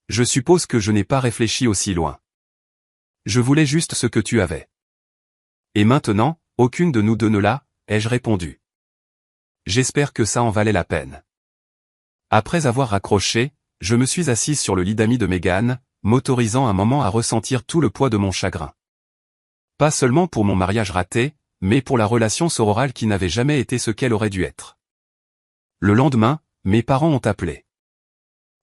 Je suppose que je n'ai pas réfléchi aussi loin. Je voulais juste ce que tu avais. Et maintenant, aucune de nous deux ne l'a, ai-je répondu. J'espère que ça en valait la peine. Après avoir raccroché, je me suis assise sur le lit d'amis de Megan, m'autorisant un moment à ressentir tout le poids de mon chagrin. Pas seulement pour mon mariage raté, mais pour la relation sororale qui n'avait jamais été ce qu'elle aurait dû être. Le lendemain, mes parents ont appelé.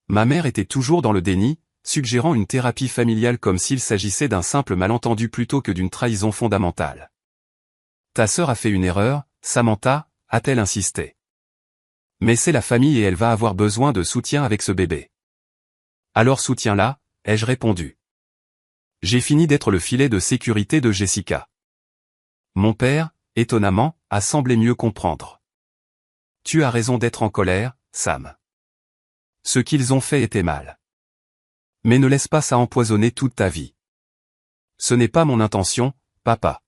Ma mère était toujours dans le déni, suggérant une thérapie familiale comme s'il s'agissait d'un simple malentendu plutôt que d'une trahison fondamentale. Ta sœur a fait une erreur, Samantha, a-t-elle insisté. Mais c'est la famille et elle va avoir besoin de soutien avec ce bébé. Alors soutiens-la, ai-je répondu. J'ai fini d'être le filet de sécurité de Jessica. Mon père, étonnamment, a semblé mieux comprendre. Tu as raison d'être en colère, Sam. Ce qu'ils ont fait était mal. Mais ne laisse pas ça empoisonner toute ta vie. Ce n'est pas mon intention, papa.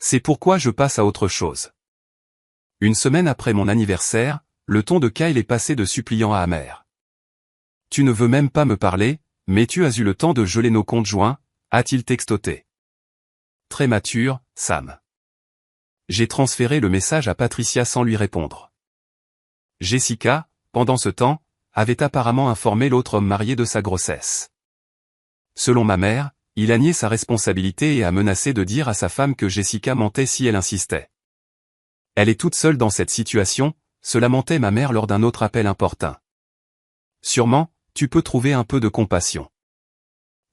C'est pourquoi je passe à autre chose. Une semaine après mon anniversaire, le ton de Kyle est passé de suppliant à amer. Tu ne veux même pas me parler, mais tu as eu le temps de geler nos comptes joints, a-t-il textoté. Très mature, Sam. J'ai transféré le message à Patricia sans lui répondre. Jessica, pendant ce temps, avait apparemment informé l'autre homme marié de sa grossesse. Selon ma mère, il a nié sa responsabilité et a menacé de dire à sa femme que Jessica mentait si elle insistait. Elle est toute seule dans cette situation, se lamentait ma mère lors d'un autre appel importun. Sûrement, tu peux trouver un peu de compassion.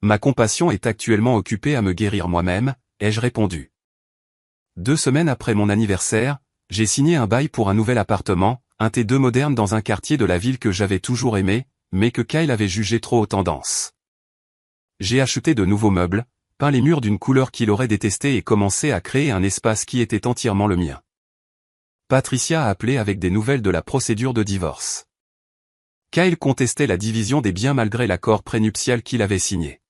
Ma compassion est actuellement occupée à me guérir moi-même, ai-je répondu. 2 semaines après mon anniversaire, j'ai signé un bail pour un nouvel appartement, un T2 moderne dans un quartier de la ville que j'avais toujours aimé, mais que Kyle avait jugé trop aux tendances. J'ai acheté de nouveaux meubles, peint les murs d'une couleur qu'il aurait détestée et commencé à créer un espace qui était entièrement le mien. Patricia a appelé avec des nouvelles de la procédure de divorce. Kyle contestait la division des biens malgré l'accord prénuptial qu'il avait signé.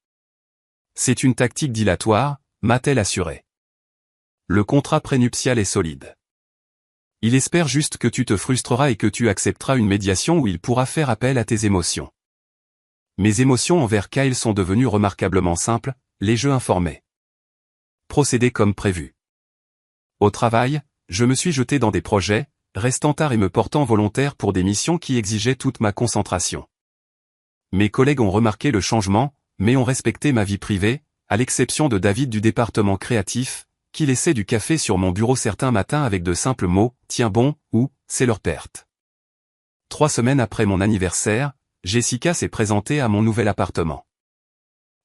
C'est une tactique dilatoire, m'a-t-elle assuré. Le contrat prénuptial est solide. Il espère juste que tu te frustreras et que tu accepteras une médiation où il pourra faire appel à tes émotions. Mes émotions envers Kyle sont devenues remarquablement simples, les jeux informés. Procéder comme prévu. Au travail, je me suis jeté dans des projets, restant tard et me portant volontaire pour des missions qui exigeaient toute ma concentration. Mes collègues ont remarqué le changement, mais ont respecté ma vie privée, à l'exception de David du département créatif, qui laissait du café sur mon bureau certains matins avec de simples mots, « Tiens bon » ou « C'est leur perte ». 3 semaines après mon anniversaire, Jessica s'est présentée à mon nouvel appartement.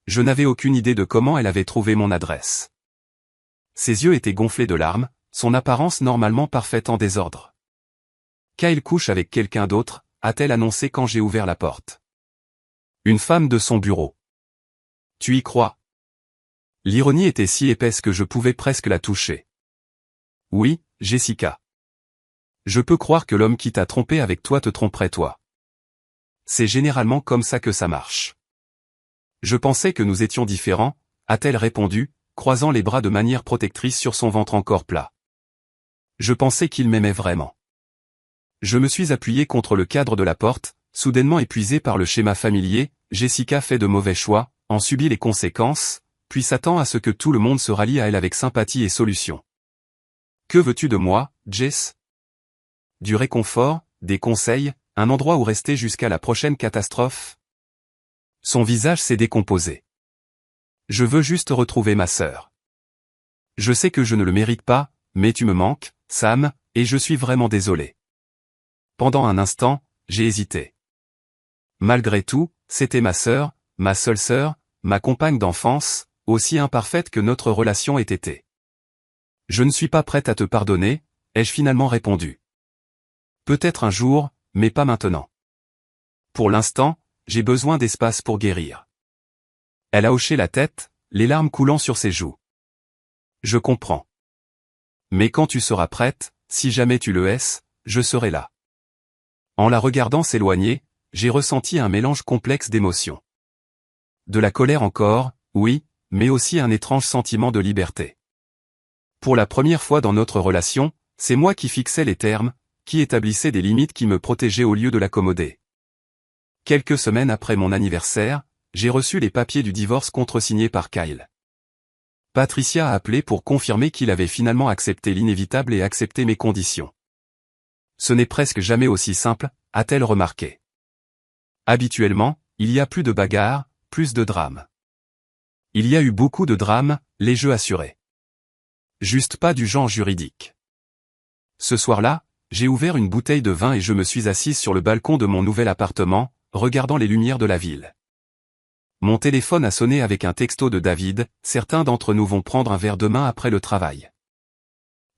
Je n'avais aucune idée de comment elle avait trouvé mon adresse. Ses yeux étaient gonflés de larmes, son apparence normalement parfaite en désordre. « Kyle couche avec quelqu'un d'autre », a-t-elle annoncé quand j'ai ouvert la porte. Une femme de son bureau. Tu y crois? L'ironie était si épaisse que je pouvais presque la toucher. Oui, Jessica. Je peux croire que l'homme qui t'a trompé avec toi te tromperait toi. C'est généralement comme ça que ça marche. Je pensais que nous étions différents, a-t-elle répondu, croisant les bras de manière protectrice sur son ventre encore plat. Je pensais qu'il m'aimait vraiment. Je me suis appuyé contre le cadre de la porte, soudainement épuisé par le schéma familier, Jessica fait de mauvais choix, en subit les conséquences, puis s'attend à ce que tout le monde se rallie à elle avec sympathie et solution. Que veux-tu de moi, Jess? Du réconfort, des conseils, un endroit où rester jusqu'à la prochaine catastrophe? Son visage s'est décomposé. Je veux juste retrouver ma sœur. Je sais que je ne le mérite pas, mais tu me manques, Sam, et je suis vraiment désolé. Pendant un instant, j'ai hésité. Malgré tout, c'était ma sœur, ma seule sœur, ma compagne d'enfance, aussi imparfaite que notre relation ait été. Je ne suis pas prête à te pardonner, ai-je finalement répondu. Peut-être un jour, mais pas maintenant. Pour l'instant, j'ai besoin d'espace pour guérir. Elle a hoché la tête, les larmes coulant sur ses joues. Je comprends. Mais quand tu seras prête, si jamais tu le es, je serai là. En la regardant s'éloigner, j'ai ressenti un mélange complexe d'émotions. De la colère encore, oui, mais aussi un étrange sentiment de liberté. Pour la première fois dans notre relation, c'est moi qui fixais les termes, qui établissais des limites qui me protégeaient au lieu de l'accommoder. Quelques semaines après mon anniversaire, j'ai reçu les papiers du divorce contresignés par Kyle. Patricia a appelé pour confirmer qu'il avait finalement accepté l'inévitable et accepté mes conditions. Ce n'est presque jamais aussi simple, a-t-elle remarqué. Habituellement, il y a plus de bagarres, plus de drames. Il y a eu beaucoup de drames, les jeux assurés. Juste pas du genre juridique. Ce soir-là, j'ai ouvert une bouteille de vin et je me suis assise sur le balcon de mon nouvel appartement, regardant les lumières de la ville. Mon téléphone a sonné avec un texto de David, certains d'entre nous vont prendre un verre demain après le travail.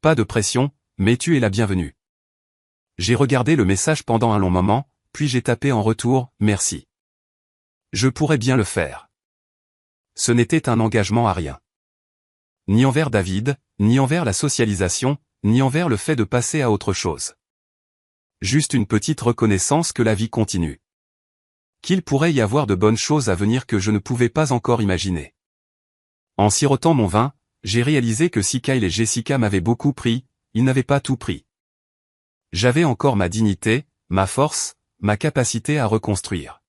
Pas de pression, mais tu es la bienvenue. J'ai regardé le message pendant un long moment, puis j'ai tapé en retour, merci. Je pourrais bien le faire. Ce n'était un engagement à rien. Ni envers David, ni envers la socialisation, ni envers le fait de passer à autre chose. Juste une petite reconnaissance que la vie continue. qu'il pourrait y avoir de bonnes choses à venir que je ne pouvais pas encore imaginer. En sirotant mon vin, j'ai réalisé que si Kyle et Jessica m'avaient beaucoup pris, ils n'avaient pas tout pris. J'avais encore ma dignité, ma force, ma capacité à reconstruire.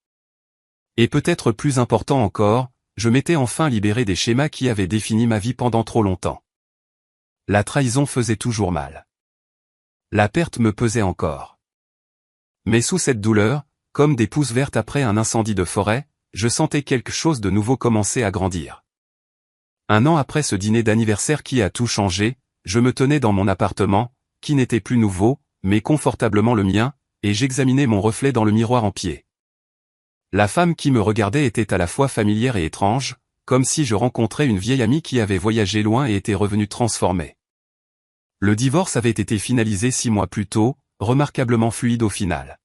Et peut-être plus important encore, je m'étais enfin libéré des schémas qui avaient défini ma vie pendant trop longtemps. La trahison faisait toujours mal. La perte me pesait encore. Mais sous cette douleur, comme des pousses vertes après un incendie de forêt, je sentais quelque chose de nouveau commencer à grandir. 1 an après ce dîner d'anniversaire qui a tout changé, je me tenais dans mon appartement, qui n'était plus nouveau, mais confortablement le mien, et j'examinais mon reflet dans le miroir en pied. La femme qui me regardait était à la fois familière et étrange, comme si je rencontrais une vieille amie qui avait voyagé loin et était revenue transformée. Le divorce avait été finalisé 6 mois plus tôt, remarquablement fluide au final.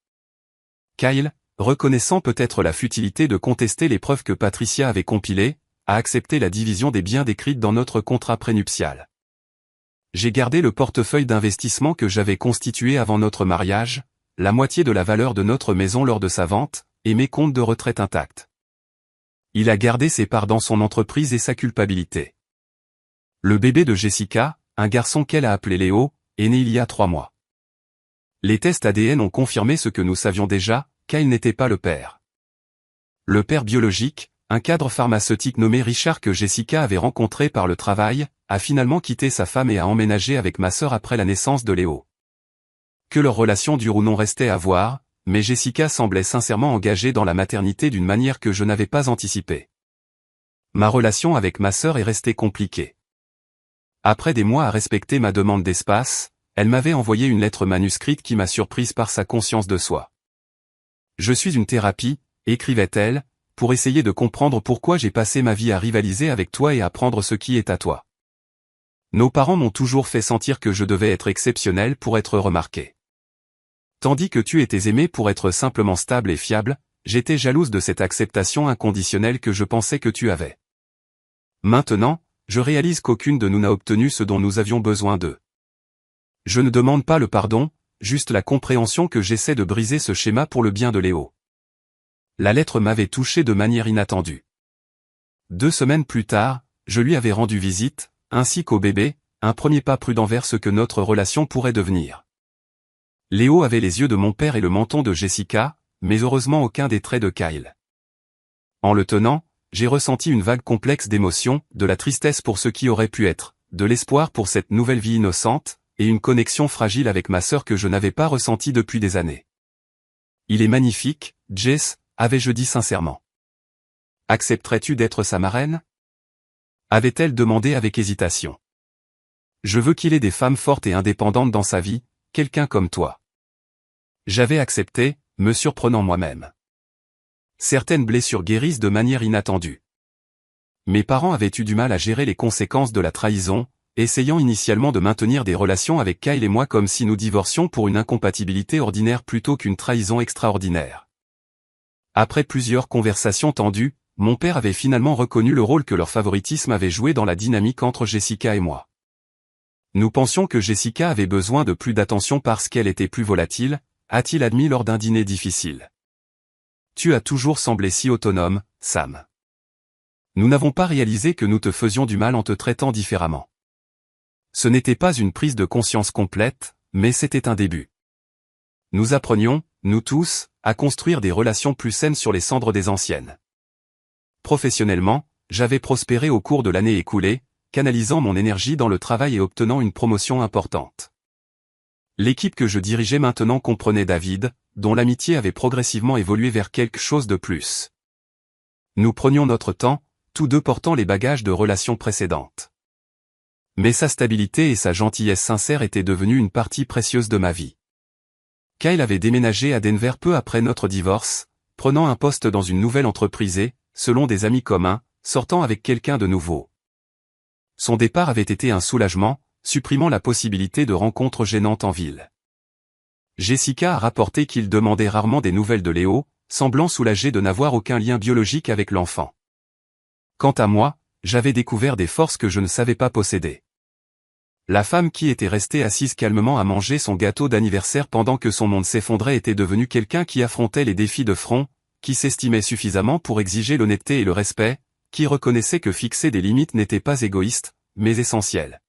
Kyle, reconnaissant peut-être la futilité de contester les preuves que Patricia avait compilées, a accepté la division des biens décrite dans notre contrat prénuptial. J'ai gardé le portefeuille d'investissement que j'avais constitué avant notre mariage, la moitié de la valeur de notre maison lors de sa vente, et mes comptes de retraite intacts. Il a gardé ses parts dans son entreprise et sa culpabilité. Le bébé de Jessica, un garçon qu'elle a appelé Léo, est né il y a 3 mois. Les tests ADN ont confirmé ce que nous savions déjà, Kyle n'était pas le père. Le père biologique, un cadre pharmaceutique nommé Richard que Jessica avait rencontré par le travail, a finalement quitté sa femme et a emménagé avec ma sœur après la naissance de Léo. Que leur relation dure ou non restait à voir, mais Jessica semblait sincèrement engagée dans la maternité d'une manière que je n'avais pas anticipée. Ma relation avec ma sœur est restée compliquée. Après des mois à respecter ma demande d'espace, elle m'avait envoyé une lettre manuscrite qui m'a surprise par sa conscience de soi. Je suis une thérapie, écrivait-elle, pour essayer de comprendre pourquoi j'ai passé ma vie à rivaliser avec toi et à prendre ce qui est à toi. Nos parents m'ont toujours fait sentir que je devais être exceptionnel pour être remarqué. Tandis que tu étais aimé pour être simplement stable et fiable, j'étais jalouse de cette acceptation inconditionnelle que je pensais que tu avais. Maintenant, je réalise qu'aucune de nous n'a obtenu ce dont nous avions besoin d'eux. Je ne demande pas le pardon, juste la compréhension que j'essaie de briser ce schéma pour le bien de Léo. La lettre m'avait touché de manière inattendue. 2 semaines plus tard, je lui avais rendu visite, ainsi qu'au bébé, un premier pas prudent vers ce que notre relation pourrait devenir. Léo avait les yeux de mon père et le menton de Jessica, mais heureusement aucun des traits de Kyle. En le tenant, j'ai ressenti une vague complexe d'émotions, de la tristesse pour ce qui aurait pu être, de l'espoir pour cette nouvelle vie innocente, et une connexion fragile avec ma sœur que je n'avais pas ressentie depuis des années. Il est magnifique, Jess, avais-je dit sincèrement. Accepterais-tu d'être sa marraine ? Avait-elle demandé avec hésitation. Je veux qu'il ait des femmes fortes et indépendantes dans sa vie, quelqu'un comme toi. J'avais accepté, me surprenant moi-même. Certaines blessures guérissent de manière inattendue. Mes parents avaient eu du mal à gérer les conséquences de la trahison, essayant initialement de maintenir des relations avec Kyle et moi comme si nous divorcions pour une incompatibilité ordinaire plutôt qu'une trahison extraordinaire. Après plusieurs conversations tendues, mon père avait finalement reconnu le rôle que leur favoritisme avait joué dans la dynamique entre Jessica et moi. Nous pensions que Jessica avait besoin de plus d'attention parce qu'elle était plus volatile, a-t-il admis lors d'un dîner difficile. Tu as toujours semblé si autonome, Sam. Nous n'avons pas réalisé que nous te faisions du mal en te traitant différemment. Ce n'était pas une prise de conscience complète, mais c'était un début. Nous apprenions, nous tous, à construire des relations plus saines sur les cendres des anciennes. Professionnellement, j'avais prospéré au cours de l'année écoulée, canalisant mon énergie dans le travail et obtenant une promotion importante. L'équipe que je dirigeais maintenant comprenait David, dont l'amitié avait progressivement évolué vers quelque chose de plus. Nous prenions notre temps, tous deux portant les bagages de relations précédentes. Mais sa stabilité et sa gentillesse sincère étaient devenues une partie précieuse de ma vie. Kyle avait déménagé à Denver peu après notre divorce, prenant un poste dans une nouvelle entreprise et, selon des amis communs, sortant avec quelqu'un de nouveau. Son départ avait été un soulagement, supprimant la possibilité de rencontres gênantes en ville. Jessica a rapporté qu'il demandait rarement des nouvelles de Léo, semblant soulagé de n'avoir aucun lien biologique avec l'enfant. Quant à moi, j'avais découvert des forces que je ne savais pas posséder. La femme qui était restée assise calmement à manger son gâteau d'anniversaire pendant que son monde s'effondrait était devenue quelqu'un qui affrontait les défis de front, qui s'estimait suffisamment pour exiger l'honnêteté et le respect, qui reconnaissait que fixer des limites n'était pas égoïste, mais essentiel.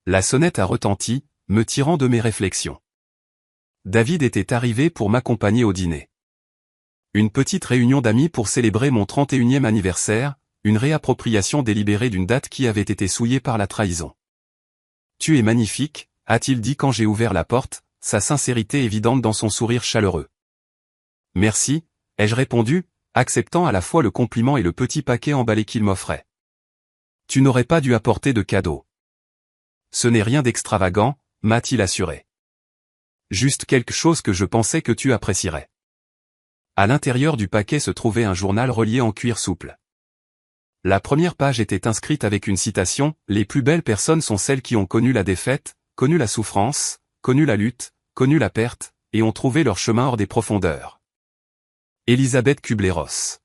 La sonnette a retenti, me tirant de mes réflexions. David était arrivé pour m'accompagner au dîner. Une petite réunion d'amis pour célébrer mon 31e anniversaire, une réappropriation délibérée d'une date qui avait été souillée par la trahison. « Tu es magnifique », a-t-il dit quand j'ai ouvert la porte, sa sincérité évidente dans son sourire chaleureux. « Merci », ai-je répondu, acceptant à la fois le compliment et le petit paquet emballé qu'il m'offrait. « Tu n'aurais pas dû apporter de cadeau. »« Ce n'est rien d'extravagant », m'a-t-il assuré. « Juste quelque chose que je pensais que tu apprécierais. » À l'intérieur du paquet se trouvait un journal relié en cuir souple. La première page était inscrite avec une citation « Les plus belles personnes sont celles qui ont connu la défaite, connu la souffrance, connu la lutte, connu la perte, et ont trouvé leur chemin hors des profondeurs. » Elisabeth Kubler-Ross.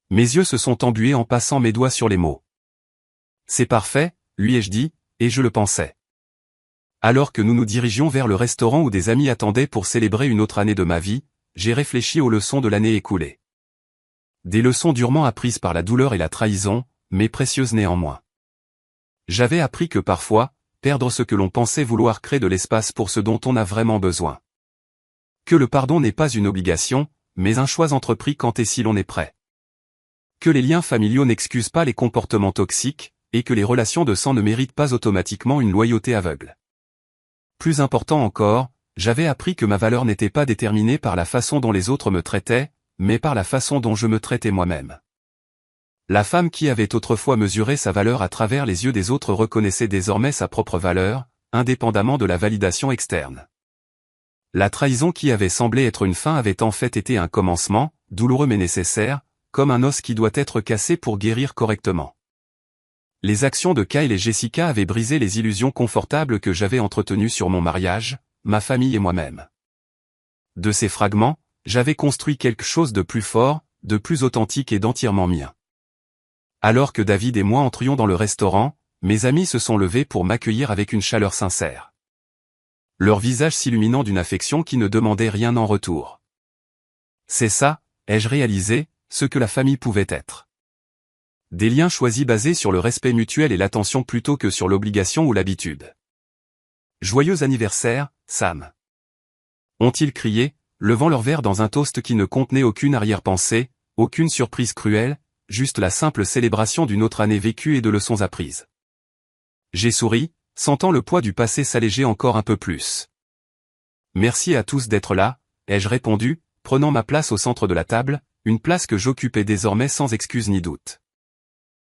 Mes yeux se sont embués en passant mes doigts sur les mots. C'est parfait, lui ai-je dit, et je le pensais. Alors que nous nous dirigions vers le restaurant où des amis attendaient pour célébrer une autre année de ma vie, j'ai réfléchi aux leçons de l'année écoulée. Des leçons durement apprises par la douleur et la trahison, mais précieuses néanmoins. J'avais appris que parfois, perdre ce que l'on pensait vouloir crée de l'espace pour ce dont on a vraiment besoin. Que le pardon n'est pas une obligation, mais un choix entrepris quand et si l'on est prêt. Que les liens familiaux n'excusent pas les comportements toxiques, et que les relations de sang ne méritent pas automatiquement une loyauté aveugle. Plus important encore, j'avais appris que ma valeur n'était pas déterminée par la façon dont les autres me traitaient, mais par la façon dont je me traitais moi-même. La femme qui avait autrefois mesuré sa valeur à travers les yeux des autres reconnaissait désormais sa propre valeur, indépendamment de la validation externe. La trahison qui avait semblé être une fin avait en fait été un commencement, douloureux mais nécessaire, comme un os qui doit être cassé pour guérir correctement. Les actions de Kyle et Jessica avaient brisé les illusions confortables que j'avais entretenues sur mon mariage, ma famille et moi-même. De ces fragments, j'avais construit quelque chose de plus fort, de plus authentique et d'entièrement mien. Alors que David et moi entrions dans le restaurant, mes amis se sont levés pour m'accueillir avec une chaleur sincère. Leur visage s'illuminant d'une affection qui ne demandait rien en retour. C'est ça, ai-je réalisé, ce que la famille pouvait être. Des liens choisis basés sur le respect mutuel et l'attention plutôt que sur l'obligation ou l'habitude. Joyeux anniversaire, Sam. Ont-ils crié, levant leur verre dans un toast qui ne contenait aucune arrière-pensée, aucune surprise cruelle, juste la simple célébration d'une autre année vécue et de leçons apprises. J'ai souri, sentant le poids du passé s'alléger encore un peu plus. Merci à tous d'être là, ai-je répondu, prenant ma place au centre de la table, une place que j'occupais désormais sans excuse ni doute.